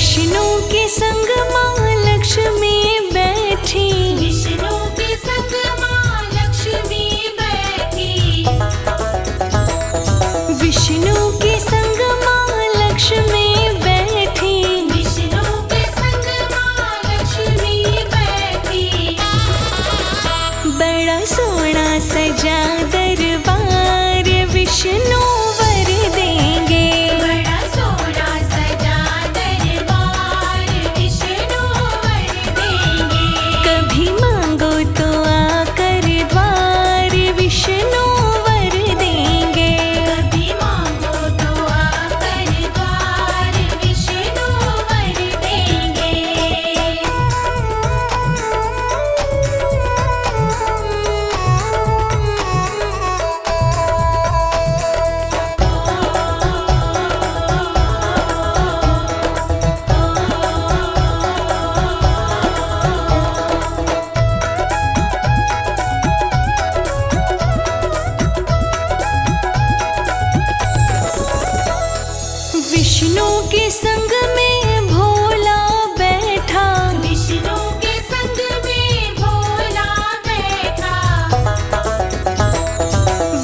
विष्णु के संग माँ लक्ष्मी बैठी, विष्णु के संग माँ लक्ष्मी बैठी, विष्णु के संग माँ लक्ष्मी बैठी, विष्णु के संग माँ लक्ष्मी बैठी। बड़ा सोना सजा दरबार विष्णु वर देंगे, बड़ा सोना सजा दरबार विष्णु वर देंगे, कभी मांगो तो आकर द्वार विष्णु वर देंगे, कभी मांगो तो आकर द्वार विष्णु वर देंगे। विष्णु के संग में भोला बैठा, विष्णु के संग में भोला बैठा,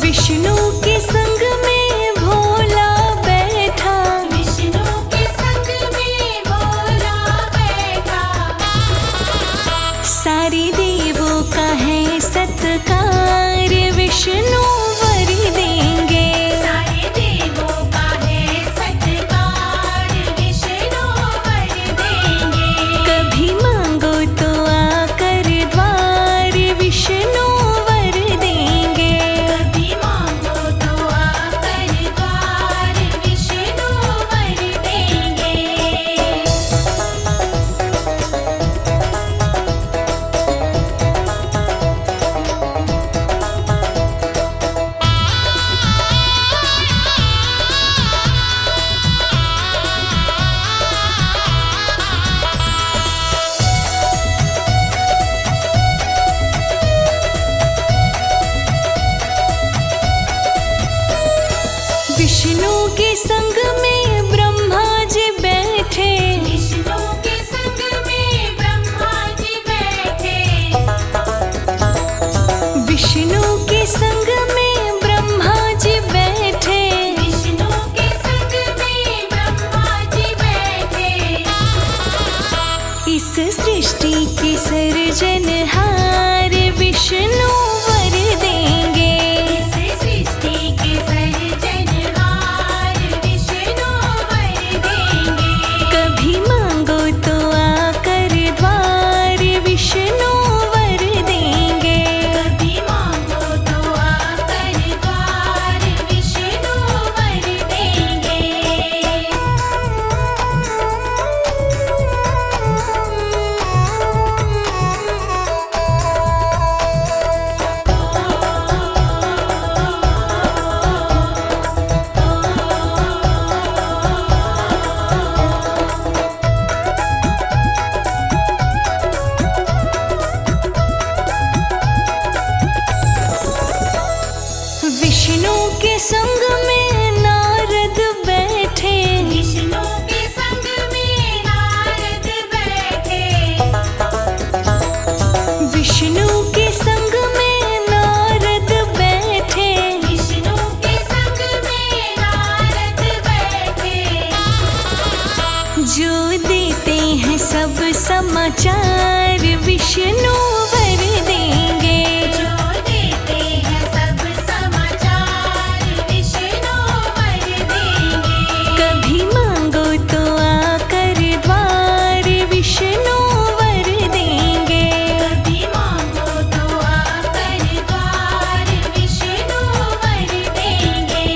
विष्णु के संग में भोला बैठा, विष्णु के संग में भोला बैठा। सारे देवों का है सत्कार विष्णु वर देंगे, सारे देवों का है सत्कार विष्णु वर देंगे, कभी मांगो तो आकर द्वार विष्णु वर देंगे, कभी मांगो तो आकर द्वार विष्णु वर देंगे। विष्णु के संग में ब्रह्मा जी बैठे, विष्णु के संग में ब्रह्मा जी बैठे, विष्णु के संग में ब्रह्मा जी बैठे, विष्णु के संग में ब्रह्मा जी बैठे। इस सृष्टि के सर्जनहार विष्णु वर देंगे, इस सृष्टि के सर्जनहार विष्णु वर देंगे, कभी मांगो तो आकर द्वार विष्णु वर देंगे, कभी मांगो तो आकर द्वार विष्णु वर देंगे। विष्णु के संग में नारद बैठे, विष्णु के संग में नारद बैठे, विष्णु के संग में नारद बैठे, विष्णु के संग में नारद बैठे। जो देते हैं सब समाचार विष्णु वर देंगे, जो देते हैं सब समाचार विष्णु वर देंगे, कभी मांगो तो आकर द्वार विष्णु वर देंगे, कभी मांगो तो आकर द्वार विष्णु वर देंगे।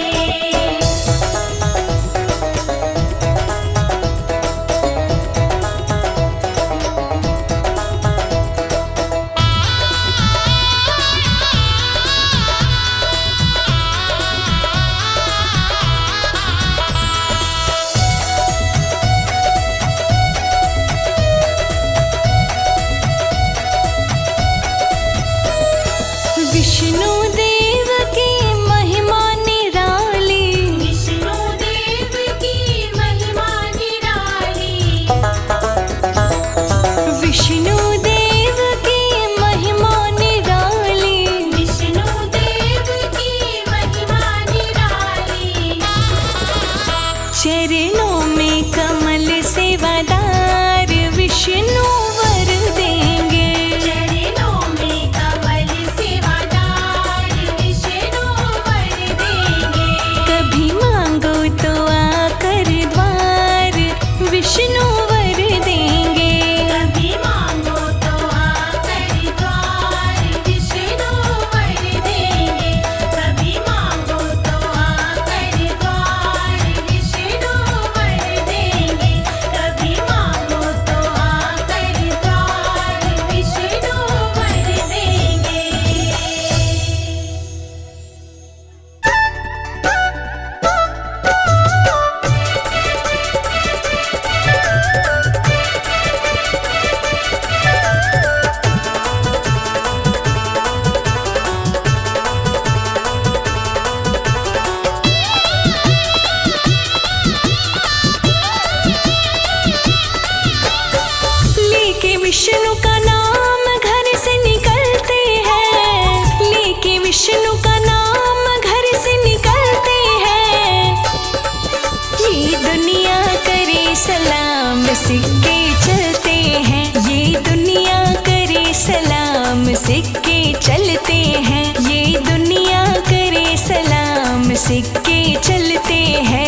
सलाम सिक्के चलते हैं, ये दुनिया करे सलाम सिक्के चलते हैं, ये दुनिया करे सलाम सिक्के चलते हैं।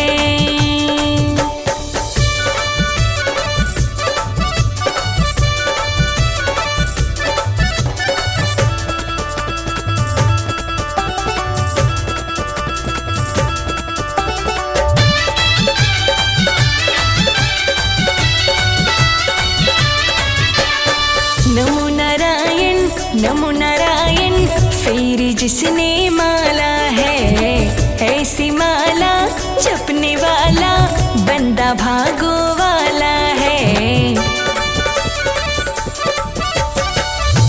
नमो नारायण नमो नारायण, फिर जिसने माला है ऐसी माला जपने वाला बंदा भागो वाला है।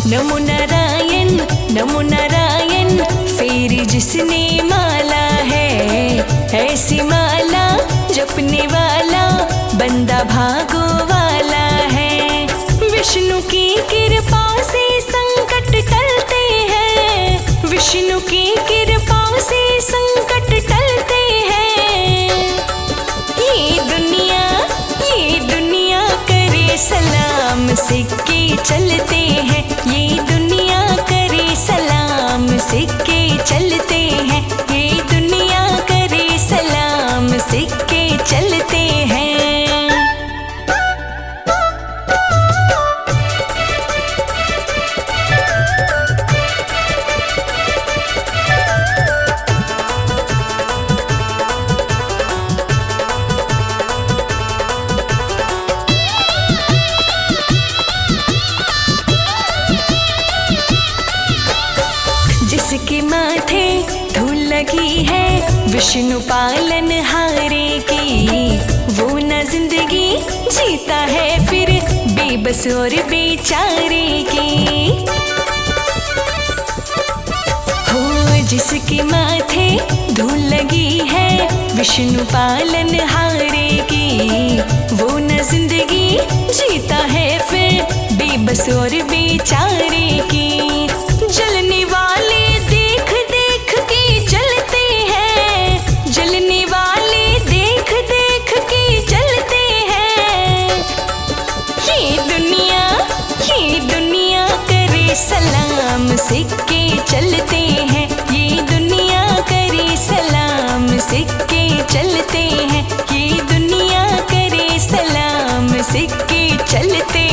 नमो नारायण, फिर जिसने माला है ऐसी माला जपने वाला बंदा भागो वाला है। विष्णु की कृपा से संकट टलते हैं, विष्णु की कृपा से संकट टलते हैं। ये दुनिया करे सलाम सिक्के चलते हैं, ये दुनिया करे सलाम सिक्के चलते हैं, ये दुनिया करे सलाम सिक्के चलते हैं। जिसके माथे धूल लगी है विष्णु पालन हारे की, वो न जिंदगी जीता है फिर बेबस और बेचारे की। हो जिसके माथे धूल लगी है विष्णु पालन हारे की, वो न जिंदगी जीता है फिर बेबस और बेचारे की। जलने वाले देख देख के जलते हैं, जलने वाले देख देख के जलते हैं। ये दुनिया करे सलाम सिक्के चलते हैं, ये दुनिया करे सलाम सिक्के चलते हैं, ये दुनिया करे सलाम सिक्के चलते हैं।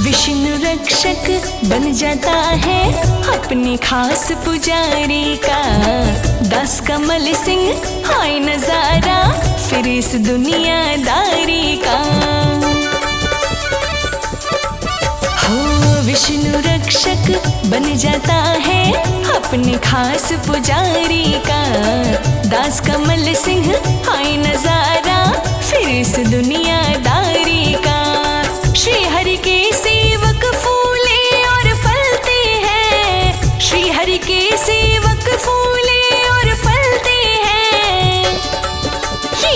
विष्णु रक्षक बन जाता है अपने खास पुजारी का, दास कमल सिंह हाय नजारा फिर इस दुनियादारी का। हो विष्णु रक्षक बन जाता है अपने खास पुजारी का, दास कमल सिंह हाय नजारा फिर इस दुनियादारी का। श्री हरि के सेवक फूले और फलते हैं, श्री हरि के सेवक फूले और फलते हैं। ये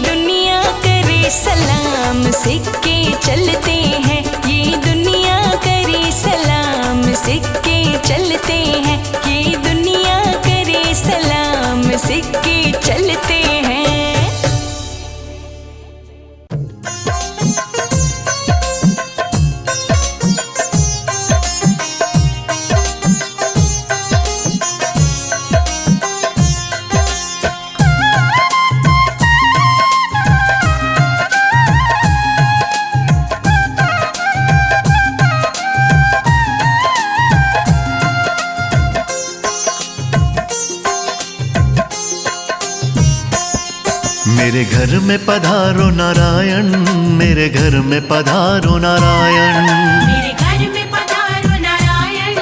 दुनिया करे सलाम सिक्के चलते हैं, ये दुनिया करे सलाम सिक्के चलते हैं, ये दुनिया करे सलाम सिक्के चलते हैं। मेरे घर में पधारो नारायण, मेरे घर में पधारो नारायण, मेरे घर में पधारो नारायण,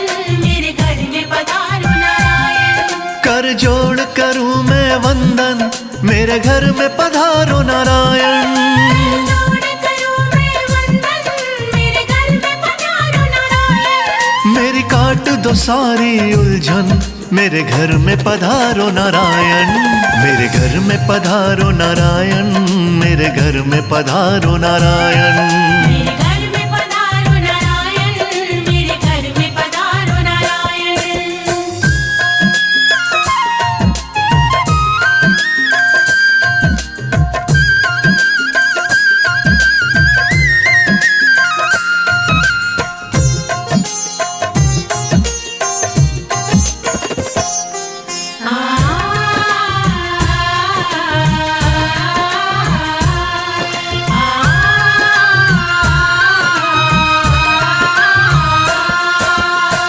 मेरे घर में पधारो नारायण। कर जोड़ करूं मैं वंदन, मेरे घर में पधारो नारायण। जोड़ करूं मैं वंदन, मेरे घर में पधारो नारायण। मेरी काट दो सारी उलझन, मेरे घर में पधारो नारायण, मेरे घर में पधारो नारायण, मेरे घर में पधारो नारायण। मेरे घर में पधारो नारायण, मेरे घर में पधारो नारायण।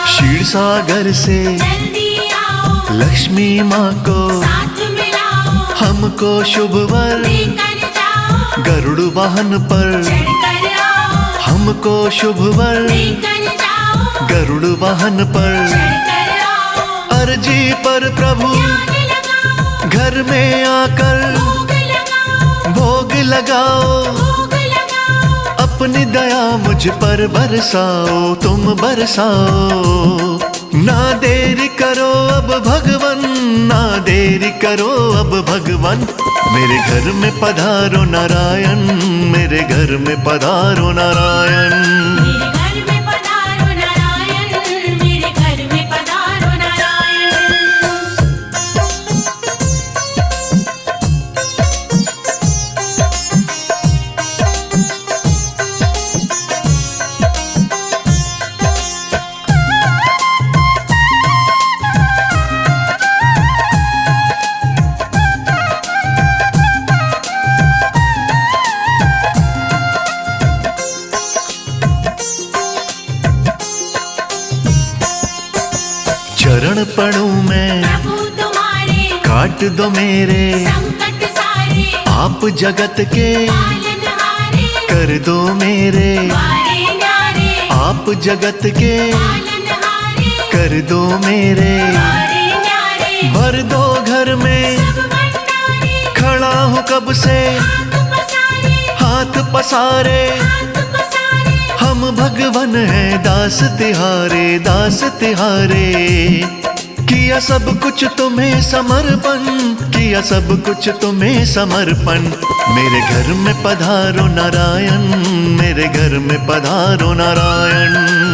क्षीर सागर से जल्दी आओ, लक्ष्मी माँ को साथ मिलाओ, हमको शुभ वर, लेकर जाओ, गरुड़ वाहन पर चढ़कर आओ, हमको शुभ वर, लेकर जाओ, गरुड़ वाहन पर। चढ़कर आओ। अर्जी पर प्रभु ध्यान लगाओ, घर में आकर भोग लगाओ, भोग लगाओ, भोग लगाओ। अपनी दया मुझ पर बरसाओ, तुम बरसाओ। ना देरी करो अब भगवन, ना देरी करो अब भगवन। मेरे घर में पधारो नारायण, मेरे घर में पधारो नारायण। मेरे घर में पधारो नारायण, मेरे घर में पधारो नारायण। चरण पड़ूं मैं प्रभु तुम्हारे, काट दो मेरे संकट सारे, आप जगत के, पालनहारे, कर दो मेरे वारे न्यारे, आप जगत के, पालनहारे, कर दो मेरे। वारे न्यारे। भर दो घर में सब भंडारे, खड़ा हूँ कब से हाथ पसारे, हाथ पसारे। हाथ पसारे। हम भगवन हैं दास तिहारे, दास तिहारे। किया सब कुछ तुम्हें समर्पण, किया सब कुछ तुम्हें समर्पण। मेरे घर में पधारो नारायण, मेरे घर में पधारो नारायण।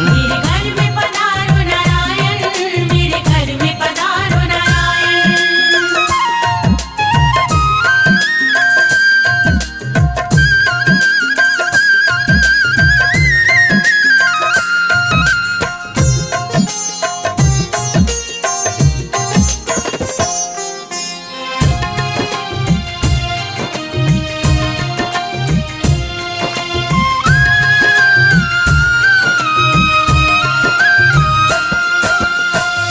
मेरे घर में पधारो नारायण, मेरे घर में पधारो नारायण।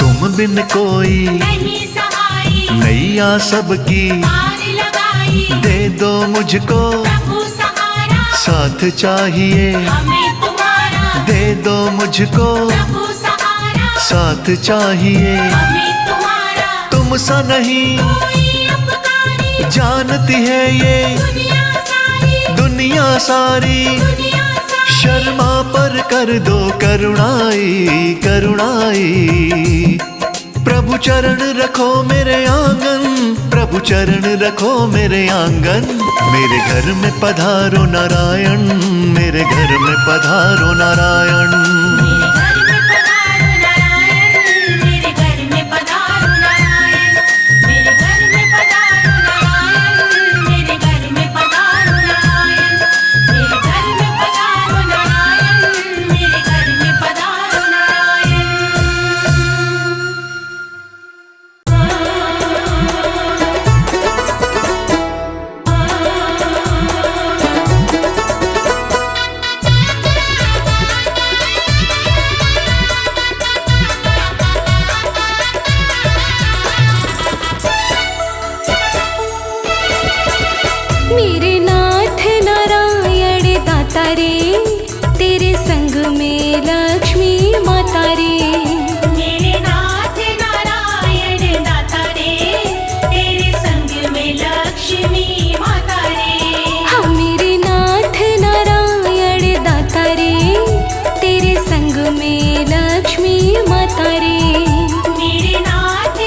तुम बिन कोई नहीं सहाई, नैया सबकी, पार लगाई, दे दो मुझको प्रभु सहारा, साथ चाहिए। हमें तुम्हारा, दे दो मुझको प्रभु सहारा, साथ चाहिए। हमें तुम्हारा, तुम सा नहीं कोई उपकारी, जानती है ये दुनिया सारी, दुनिया सारी। दुनिया सारी। शर्मा पर कर दो करुणाई, करुणाई। प्रभु चरण रखो मेरे आंगन, प्रभु चरण रखो मेरे आंगन। मेरे घर में पधारो नारायण, मेरे घर में पधारो नारायण। मेरे घर में पधारो नारायण, मेरे घर में पधारो नारायण। मेरे घर में पधारो नारायण, मेरे घर में पधारो नारायण। मेरे घर में पधारो नारायण, मेरे घर में पधारो नारायण। मेरे नाथ नारायण दाता रे, तेरे संग में लक्ष्मी माता रे। मेरे नाथ नारायण दाता रे, तेरे संग में लक्ष्मी माता रे। हाँ मेरे नाथ नारायण दाता रे, तेरे संग में लक्ष्मी माता रे। मेरे नाथ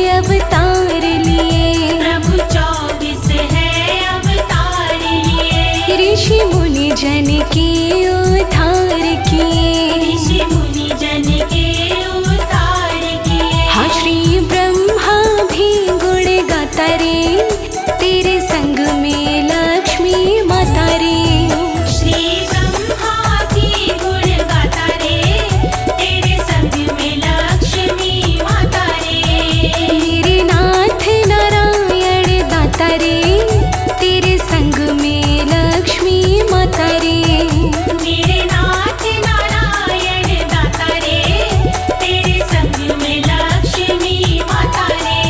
अवतार लिए। प्रभु 24 है अवतार लिए। ऋषि मुनि जन के उद्धार किए। ऋषि मुनि जन के उद्धार किए। हाँ श्री ब्रह्मा भी गुण गाता रे, तेरे संग में लक्ष्मी माता रे। श्री ब्रह्मा भी गुण गाता रे, तेरे संग में लक्ष्मी माता रे। मेरे नाथ नारायण दाता रे, तेरे संग में लक्ष्मी माता रे। मेरे नाथ नारायण दाता रे, तेरे संग में लक्ष्मी माता रे।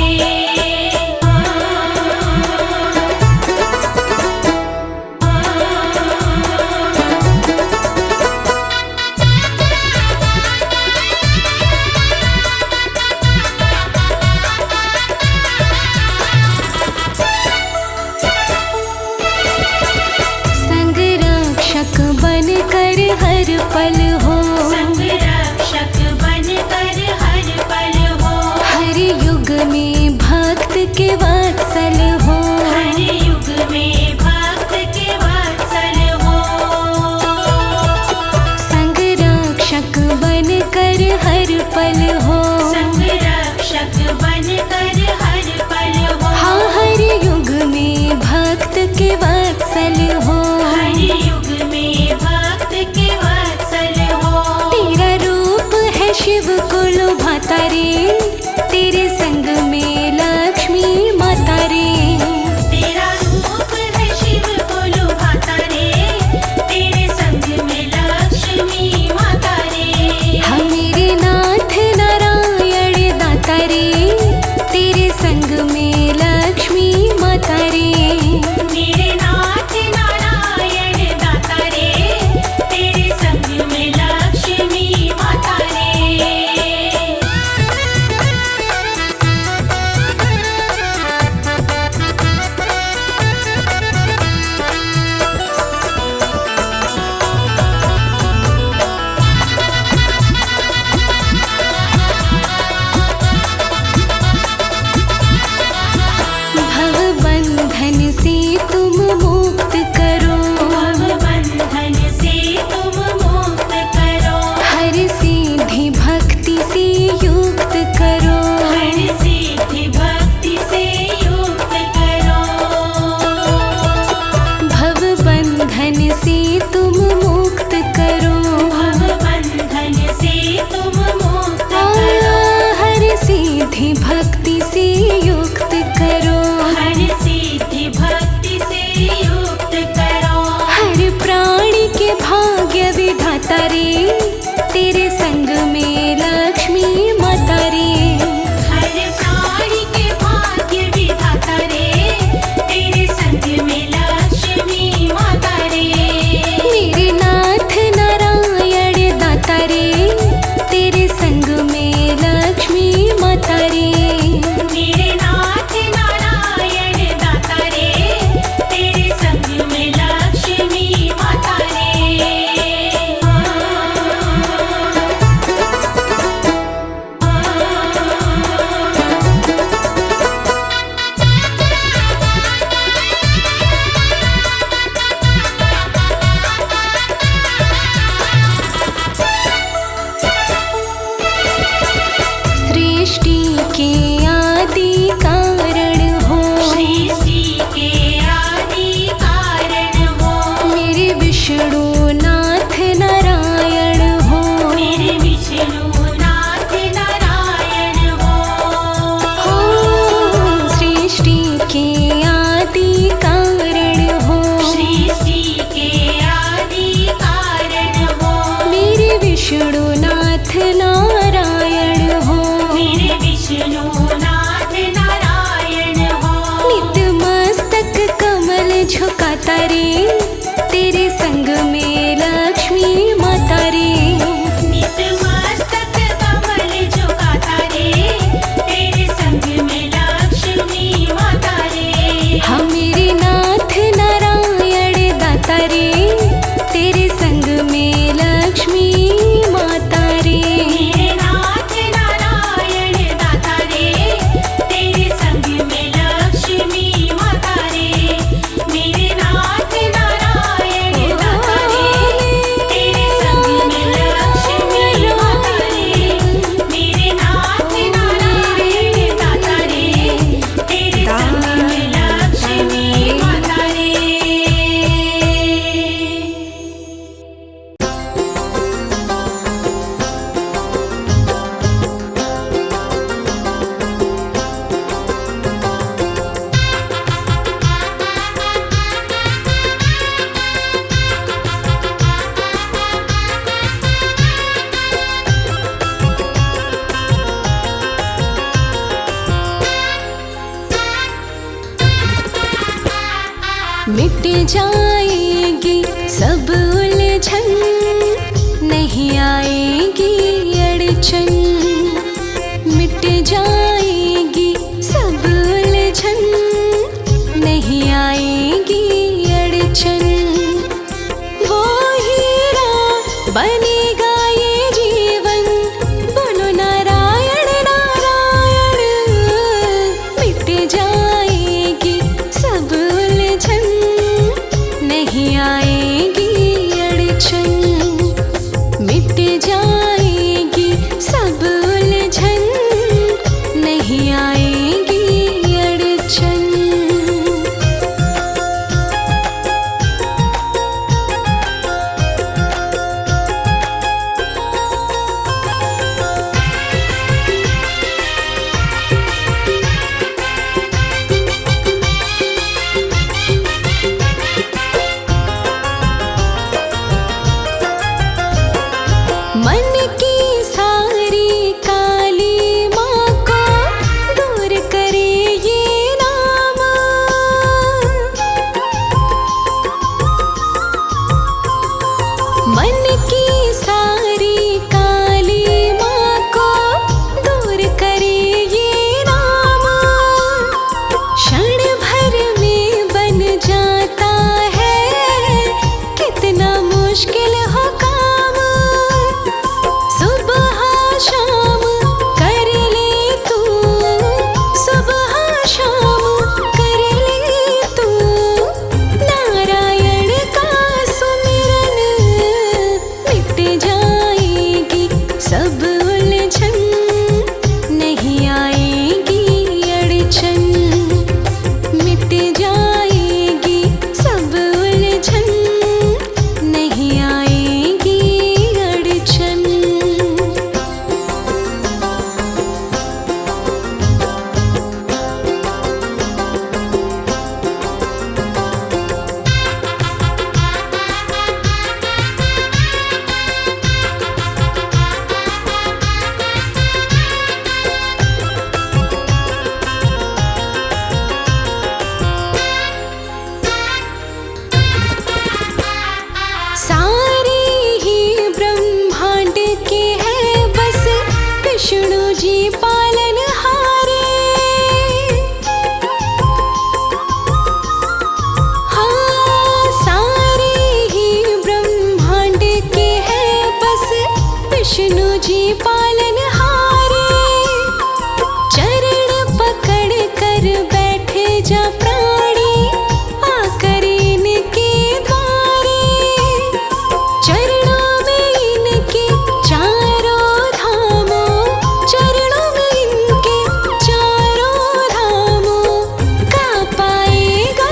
संग रक्षक बन कर हर पल हो। संग रक्षक बन कर हर पल हो। हर युग में भक्त के वत्सल हो। हर युग में भक्त के वत्सल हो। संग रक्षक बन कर हर पल हो। संग रक्षक बन कर हर पल हो। हाँ हर युग में भक्त के वत्सल हो। हर युग में भक्त के वत्सल हो। तेरा रूप है शिव को लुभाता रे, तेरे संग में लक्ष्मी माता रे। तेरा रूप है शिव को लुभाता रे, तेरे संग में लक्ष्मी माता रे। हाँ मेरे नाथ नारायण दाता रे, तेरे संग में लक्ष्मी माता रे। मेरे नाथ नारायण दाता रे, तेरे संग में लक्ष्मी माता रे। भव बंधन से तुम मुक्त करो। भव बंधन से तुम मुक्त करो। हर सिद्धि भक्ति से युक्त करो। हर सिद्धि भक्ति से युक्त करो। भव बंधन से तुम मुक्त करो। भव बंधन से तुम मुक्त करो। हर सिद्धि भक्ति से युक्त करो। हर सिद्धि भक्ति से युक्त करो। हर प्राणी के भाग्य विधाता रे, तेरे संग में लक्ष्मी माता रे। हर प्राणी के भाग्य विधाता रे, तेरे संग में लक्ष्मी माता रे। मेरे नाथ नारायण दाता रे, तेरे संग में लक्ष्मी माता रे। मेरे नाथ नारायण दाता रे, तेरे संग में लक्ष्मी माता रे। मिट जाएगी सब उलझन, नहीं आएगी अड़चन। मिट जाएगी सब उलझन, नहीं आएगी अड़चन। वो हीरा बनेगा ये जीवन, बोलो नारायण नारायण। मिट जाएगी सब उलझन, नहीं आएगी अड़चन। मिट जाएगी सब उलझन, नहीं आएगी अड़चन। मन की सारी काली माँ को दूर करे ये नाम। मन की सारी काली माँ को दूर करे ये नाम। क्षण भर में बन जाता है कितना मुश्किल हो काम। सुबह शाम कर ले तू, सुबह शाम कर ले तू नारायण का सुमिरन। मिट जाएगी सब उलझन, नहीं आएगी अड़चन। मिट जाएगी सब उलझन, नहीं आएगी अड़चन। सारे ही ब्रह्मांड के हैं बस विष्णु जी पालनहारे। हाँ, सारे ही ब्रह्मांड के हैं बस विष्णु जी पालनहारे। चरण पकड़ कर बैठे जा प्राणी, आकर इनके द्वारे। चरणों में इनके चारों धामों, चरणों में इनके चारों धामों का पाएगा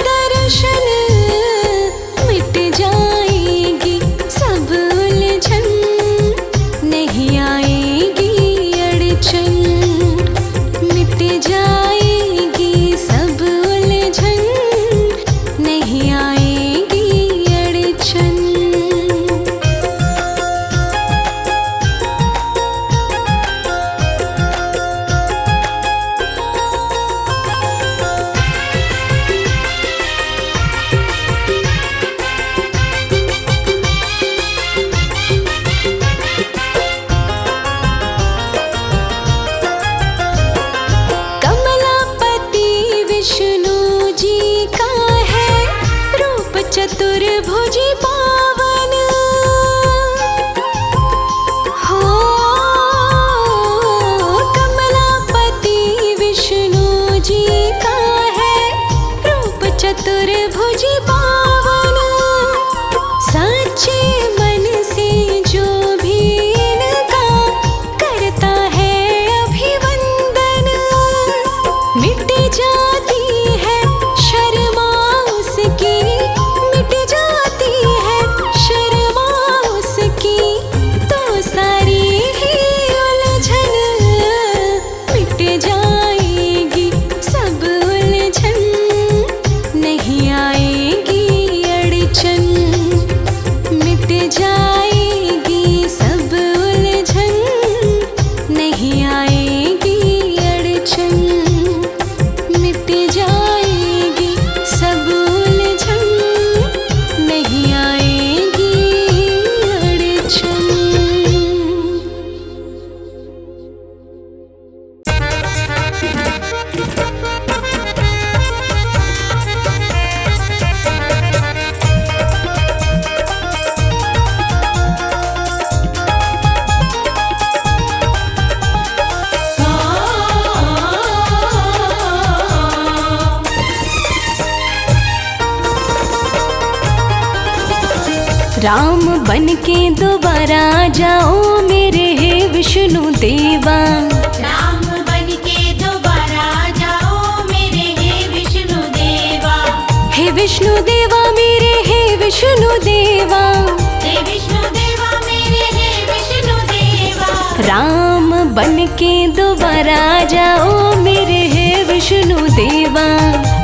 दर्शन। मिट जाएगी सब उलझन, नहीं आएगी अड़चन। मिट जाएगी सब उलझन, नहीं आएगी अड़चन। कमलापति विष्णु जी का है रूप चतुर्भुज पावन। हो कमलापति विष्णु जी का है रूप चतुर्भुज पावन। सच्चे मन से जो भी इनका करता है अभिवंदन, मिट जाती है शर्मा उसकी, मिट जाती है शर्मा उसकी। तो सारी ही उलझन, मिट जाएगी सब उलझन, नहीं आएगी अड़चन। मिट जाएगी सब उलझन, नहीं आएगी अड़चन। मिट राम बन के दोबारा जाओ मेरे हे विष्णु देवा। राम बन के दोबारा जाओ मेरे हे विष्णु देवा। हे विष्णु देवा मेरे हे विष्णु देवा। हे विष्णु देवा मेरे हे विष्णु देवा। राम बन के दोबारा जाओ मेरे हे विष्णु देवा।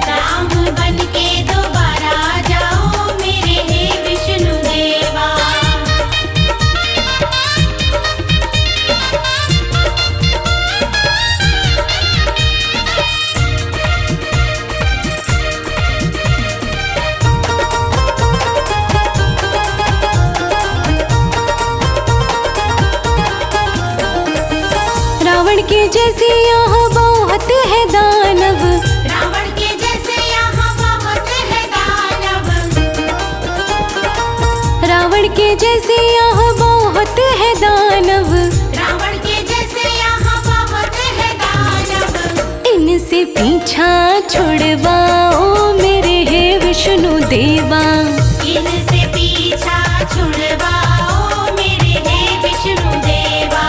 राम बन के दोबारा जाओ मेरे हे विष्णु देवा। रावण के जैसे यहाँ बहुत है दानव। रावण के जैसे यहाँ बहुत है दानव। रावण के जैसे यहाँ बहुत है दानव। रावण के जैसे यहाँ बहुत है दानव। इनसे पीछा छुड़वाओ मेरे हे विष्णु देवा। इनसे पीछा छुड़वाओ मेरे हे विष्णु देवा।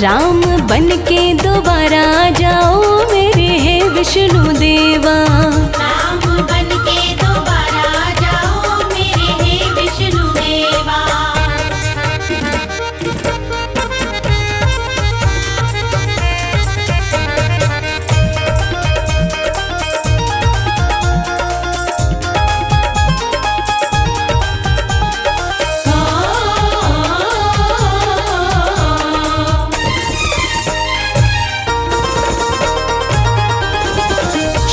राम बन के दोबारा जाओ मेरे हे विष्णु देवा। राम बन के दोबारा जाओ मेरे हे विष्णु देवा।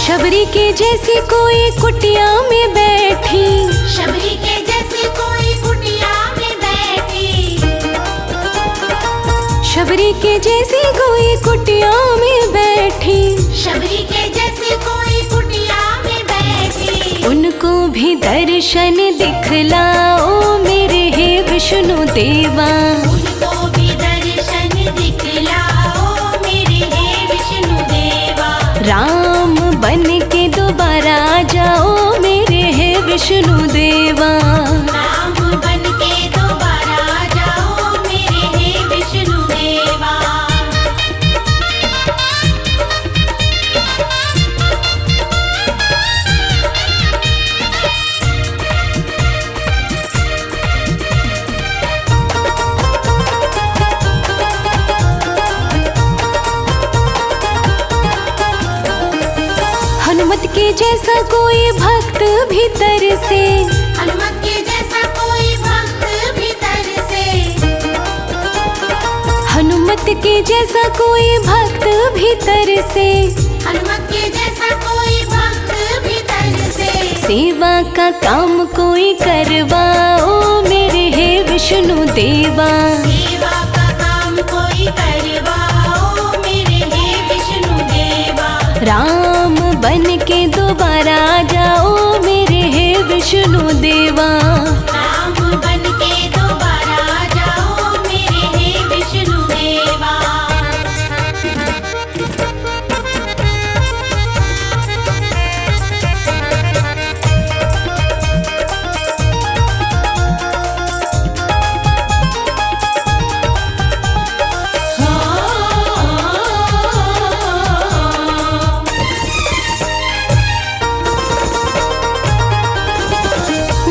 शबरी के जैसी कोई कुटिया में बैठी। शबरी के जैसे कोई कुटिया में बैठी। शबरी के जैसी कोई कुटिया में बैठी। शबरी के जैसे कोई कुटिया में बैठी। उनको भी दर्शन दिखलाओ मेरे हे विष्णु देवा। उनको भी दर्शन दिखलाओ मेरे हे विष्णु देवा। राम बन के दोबारा जाओ मेरे हे विष्णु देवा। राम बन के दोबारा जाओ मेरे हे विष्णु देवा। हनुमत के जैसा कोई भक्त भीतर से। हनुमत के जैसा कोई भक्त भीतर से। हनुमत के जैसा कोई भक्त भीतर से। हनुमत के जैसा कोई भक्त भीतर से। सेवा का काम कोई करवाओ मेरे हे विष्णु देवा। सेवा का काम कोई करवाओ मेरे हे विष्णु देवा। राम बन के दोबारा जाओ मेरे हे विष्णु देवा। राम बन के दोबारा जाओ मेरे हे विष्णु देवा।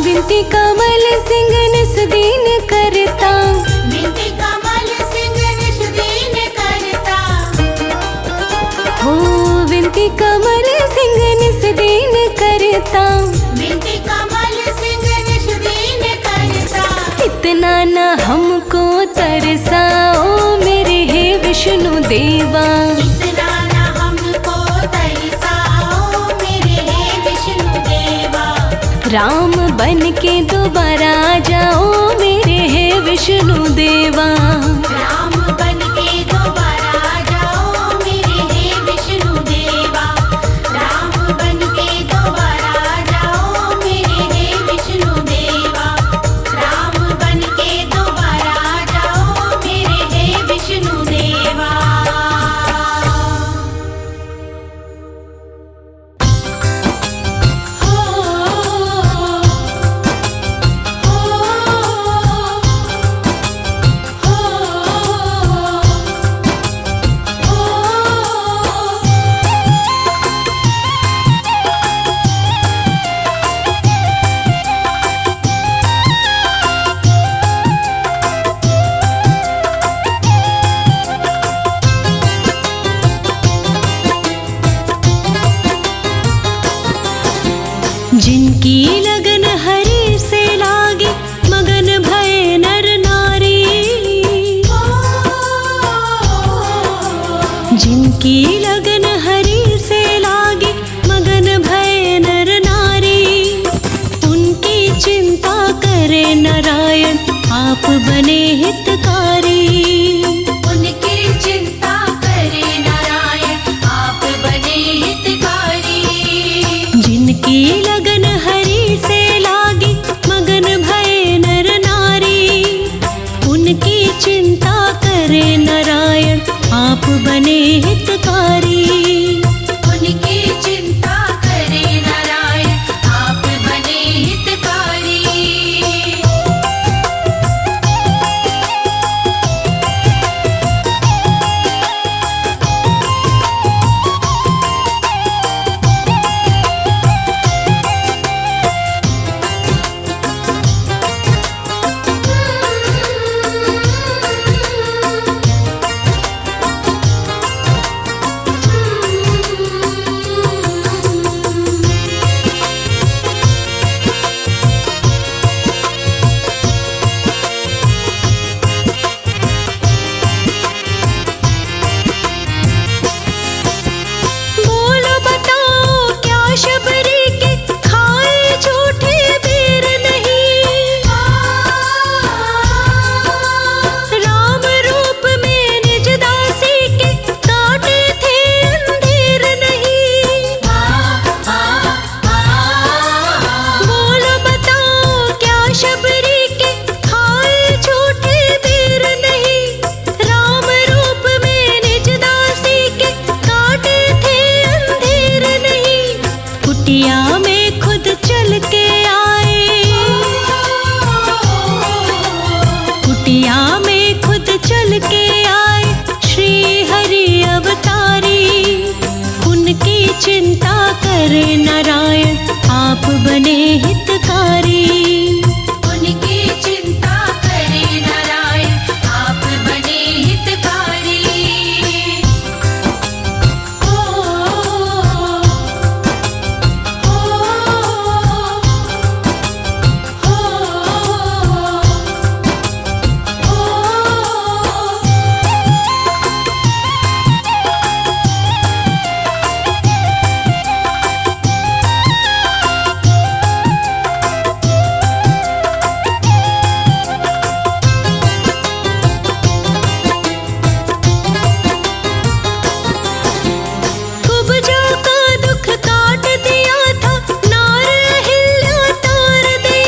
विनती कमल सिंह निस दीन करता। विनती कमल सिंह निस दीन करता। हो विनती कमल सिंह निस दीन करता। विनती कमल सिंह निस दीन करता। इतना न हमको तरसाओ मेरे हे विष्णु देवा। इतना न हमको तरसाओ मेरे हे विष्णु देवा। राम बन के दोबारा जाओ मेरे हे विष्णु देवा। राम बन के दोबारा जाओ मेरे हे विष्णु देवा। राम बन के दोबारा जाओ मेरे हे विष्णु देवा। राम बन के दोबारा जाओ मेरे हे विष्णु देवा। हो जिनकी लगन हरि से लागे मगन भय नर नारी, जिनकी लगन हरि से लागे मगन भय नर नारी, उनकी चिंता करे नारायण आप बने हितकारी। उनकी चिंता करे नारायण आप बने हितकारी। जिनकी लगन हरि से लागी मगन भय नर नारी, उनकी चिंता करे नारायण आप बने हितकारी। उनकी चिंता करे नारायण आप बने हितकारी। बोलो बताओ क्या शबरी के खाए झूठे बेर नहीं, राम रूप में निज दासी के काटे थे अंधेर नहीं। बोलो बताओ क्या शबरी के खाए झूठे बेर नहीं, राम रूप में निज दासी के काटे थे अंधेर नहीं। कुटिया में खुद चल के आए, कुटिया में खुद चल के आए श्री हरि अवतारी, उनकी चिंता करे नारायण आप बने हितकारी। उनकी चिंता करे नारायण आप बने हितकारी। कुब्जा का दुख काट दिया था नार अहिल्या तार दी,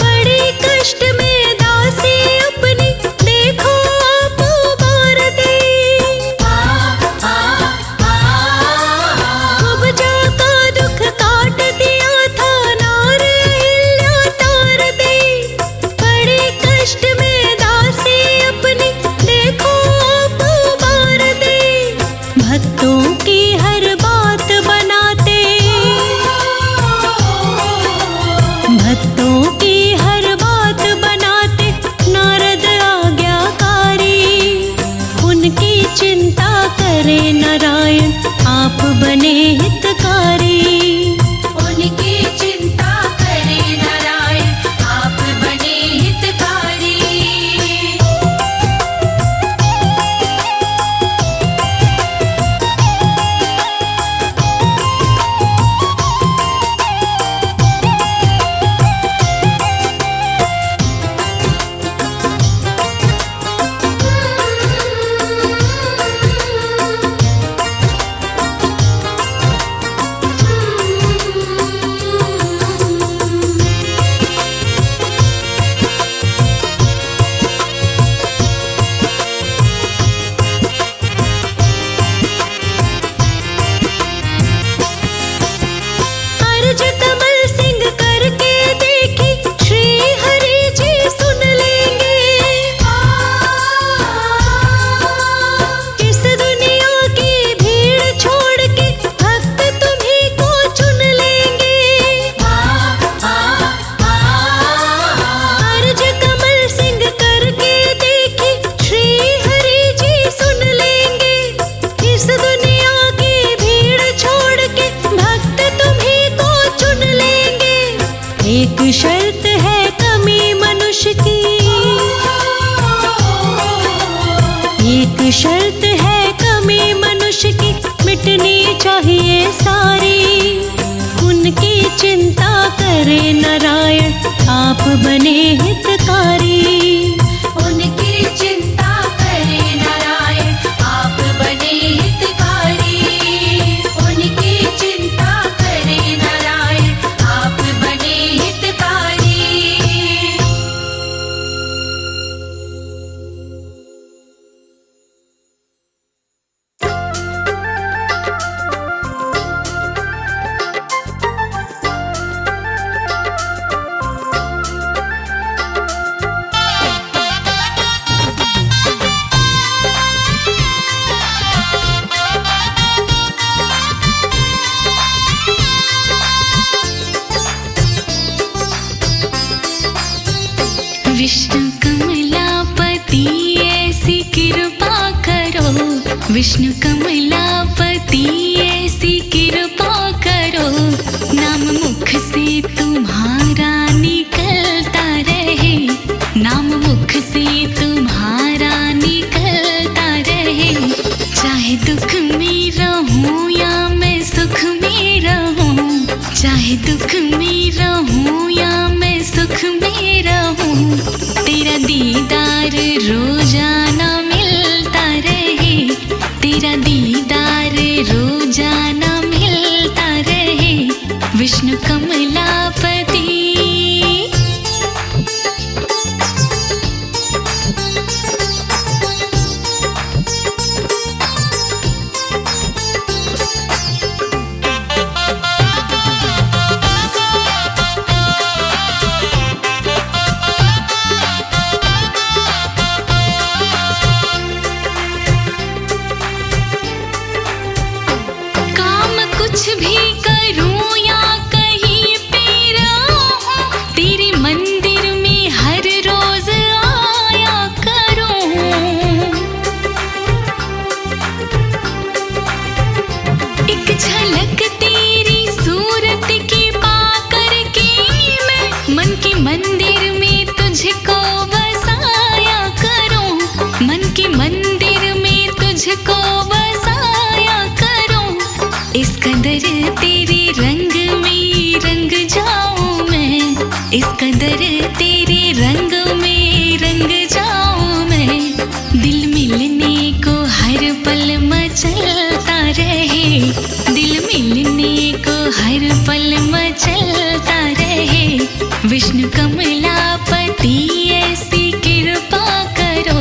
बड़ी कष्ट में दासी अपनी देखो आप उबार दी। कुब्जा का दुख काट दिया था नार अहिल्या तार दी, बड़ी कष्ट में दासी अपनी देखो आप उबार दे। भक्तों की हर बात बनाते, भक्तों की हर बात बनाते नारद आज्ञाकारी, उनकी चिंता करे नारायण आप बने हितकारी। उनकी चिंता करे नारायण आप बने हितकारी। में मनुष्य की मिटनी चाहिए सारी। उनकी चिंता करे नारायण आप बने हितकारी। उनकी चिंता करे नारायण आप बने हितकारी। उनकी चिंता करे नारायण आप बने हितकारी। विष्णु कमलापति ऐसी कृपा करो। विष्णु कमलापति ऐसी कृपा करो। नाम मुख से तुम्हारा निकलता रहे। नाम मुख से तुम्हारा निकलता रहे। चाहे दुख में रहूं या मैं सुख में रहूं। चाहे दुख में रहूं या मैं सुख में रहूं। तेरा दीदार रोजाना मिलता रहे। तेरा दीदार रोजाना मिलता रहे। विष्णु कमलापति। कुछ भी करूं या कहीं पे रहूं। तेरे मंदिर में हर रोज आया करूं। एक झलक तेरी सूरत की पाकर के मैं मन के मंदिर में तुझको बसाया करूं। मन के मंदिर में तुझको बसाया करूं। इस कदर तेरे रंग में रंग जाऊं मैं। इस कदर तेरे रंग में रंग जाऊं मैं। दिल मिलने को हर पल मचलता रहे। दिल मिलने को हर पल मचलता रहे। विष्णु कमलापति ऐसी कृपा करो।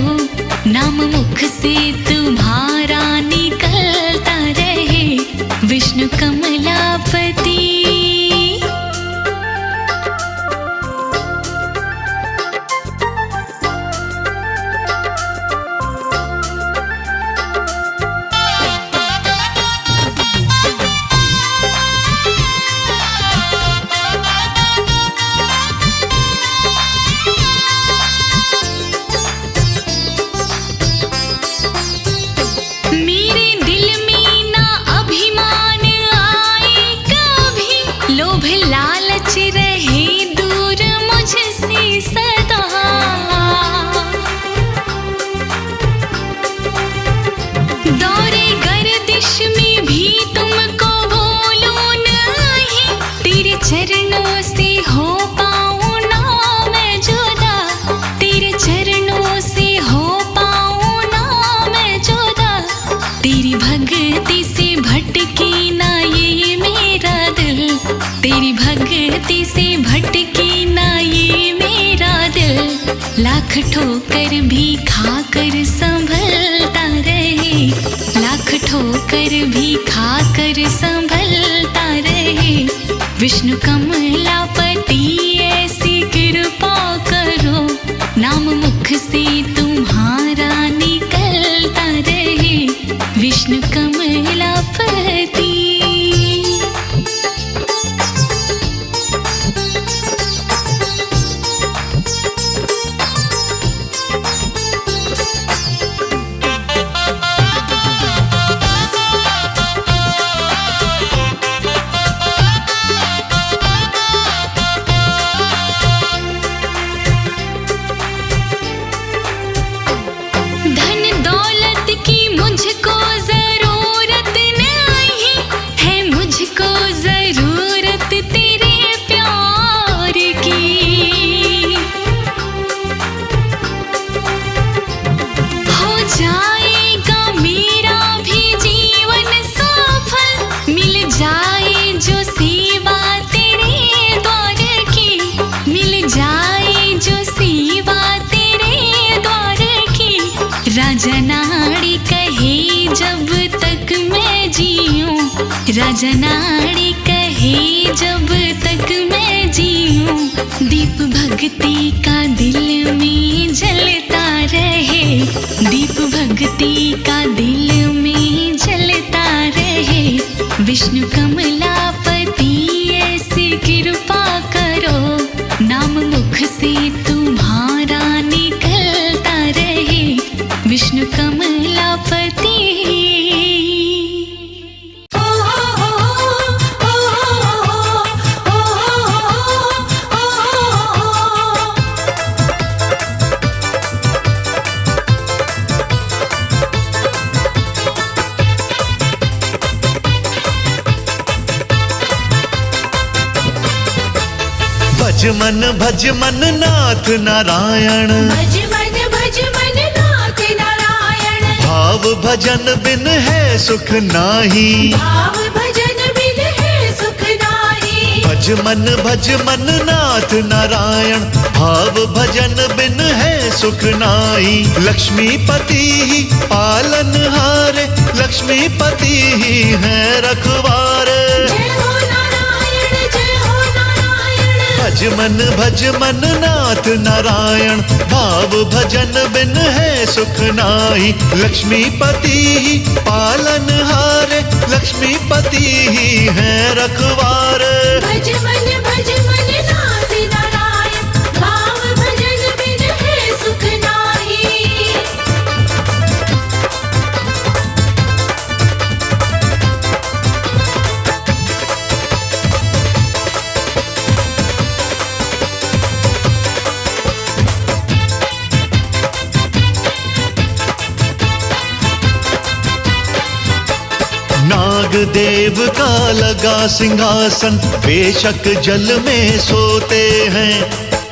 नाम मुख से तुम्हारा निकलता रहे। विष्णु कमलापति। मेरे दिल में ना अभिमान आए कभी। लोभ लालच रहे दूर मुझसे सदा। दौरे गर्दिश में भी तुमको भूलूं नहीं। तेरे चरणों से हो पाऊं ना मैं जुदा। तेरे चरणों से हो पाऊं ना मैं जुदा। तेरी भक्ति से भटके ना ये मेरा दिल। तेरी भक्ति से भटके ना ये मेरा दिल। लाख ठोकर भी खाकर संभलता रहे। लाख ठोकर भी खाकर संभलता रहे। विष्णु कमलापति ऐसी कृपा करो। नाम मुख से तुम्हारा निकलता रहे। विष्णु कमलापति। धन दौलत की मुझको राजा नाड़ी कहे जब तक मैं जीऊं, दीप भक्ति का दिल में जलता रहे, दीप भक्ति का दिल में जलता रहे। विष्णु कमलापति ऐसी कृपा करो, नाम मुख से तुम्हारा निकलता रहे। विष्णु कमलापति। भज मन नाथ नारायण, भज मन नाथ नारायण। भाव भजन बिन है सुख नाही, भाव भजन बिन है सुख नाही। भज मन नाथ नारायण, भाव भजन बिन है सुख नाही। लक्ष्मीपति ही पालनहारे, लक्ष्मीपति ही है रखवारे। जय हो नारायण, जय हो नारायण। भज मन नाथ नारायण, भाव भजन बिन है सुख नाही। लक्ष्मीपति ही पालनहारे, लक्ष्मीपति ही है रखवारे। भज मन नाथ नारायण, भाव भजन बिन है सुख नाही। नाग देव का लगा सिंहासन, बेशक जल में सोते हैं।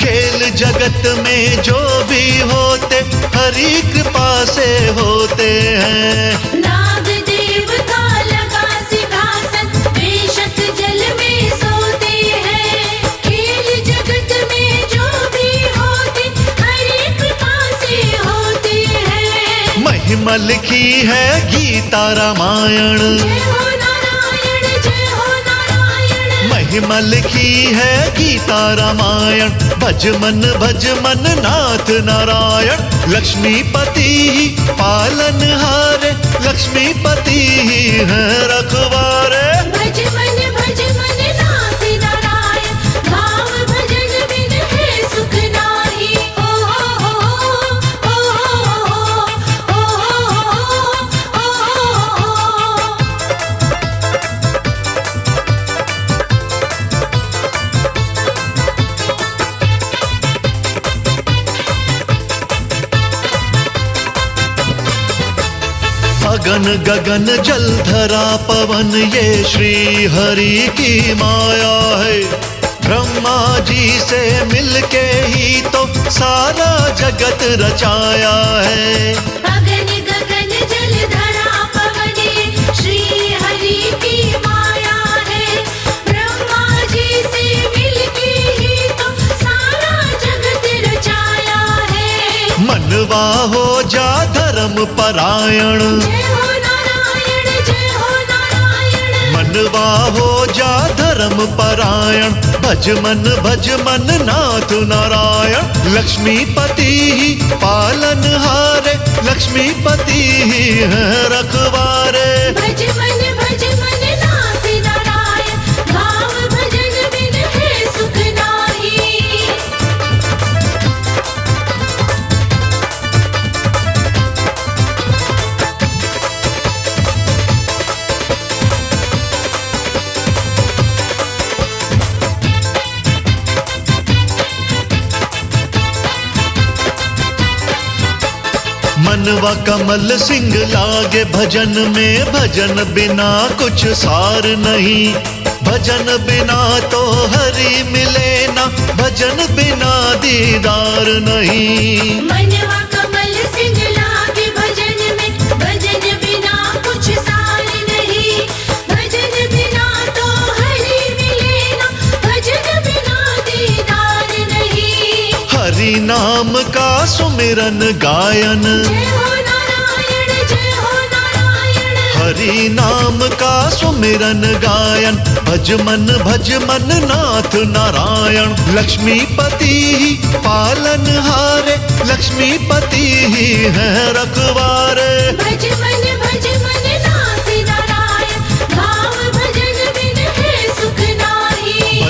खेल जगत में जो भी होते, हरि कृपा से होते हैं। नाग देव का लगा सिंहासन, बेशक जल में सोते हैं। खेल जगत में जो भी होते, हरि कृपा से होते हैं। महिमा लिखी है गीता रामायण, जय हो नारायण, जय हो नारायण। महिमा लिखी है गीता रामायण। भज मन नाथ नारायण, लक्ष्मीपति ही पालनहारे, लक्ष्मीपति ही है रखवारे। भज मन नाथ नारायण, भाव भजन बिन है सुख नाही। ओ हो हो हो हो हो हो। अगन गगन जल धरा पवन, ये श्री हरि की माया है। ब्रह्मा जी से मिलके ही तो सारा जगत रचाया है। अगन गगन जल धरा पवन, श्री हरि की माया है। ब्रह्मा जी से मिलके ही तो सारा जगत रचाया है। मनवा हो जा धर्म परायण, जय हो नारायण, जय हो नारायण। मनवा हो जा धर्म परायण। भज मन नाथ नारायण, लक्ष्मीपति ही पालनहारे, लक्ष्मीपति ही है रखवारे। भज मन नाथ नारायण, भाव भजन बिन है सुख नाही। मनवा कमल सिंह लागे भजन में, भजन बिना कुछ सार नहीं। भजन बिना तो हरि मिले ना, भजन बिना दीदार नहीं। मनवा कमल सिंह लागे भजन में, भजन बिना कुछ सार नहीं। भजन बिना तो हरि मिले ना, भजन बिना दीदार नहीं। हरि नाम का सुमिरन गायन, जय हो नारायण, जय हो नारायण। हरि नाम का सुमिरन गायन, भज मन नाथ नारायण। लक्ष्मीपति ही पालन हारे, लक्ष्मीपति ही है रखवारे। भज मन नाथ नारायण, भाव भजन बिन है सुख नाही।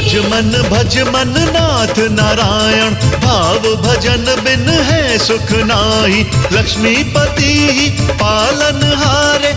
भज मन नाथ नारायण, भाव भजन बिन है सुख नाही। लक्ष्मीपति ही पालन हारे,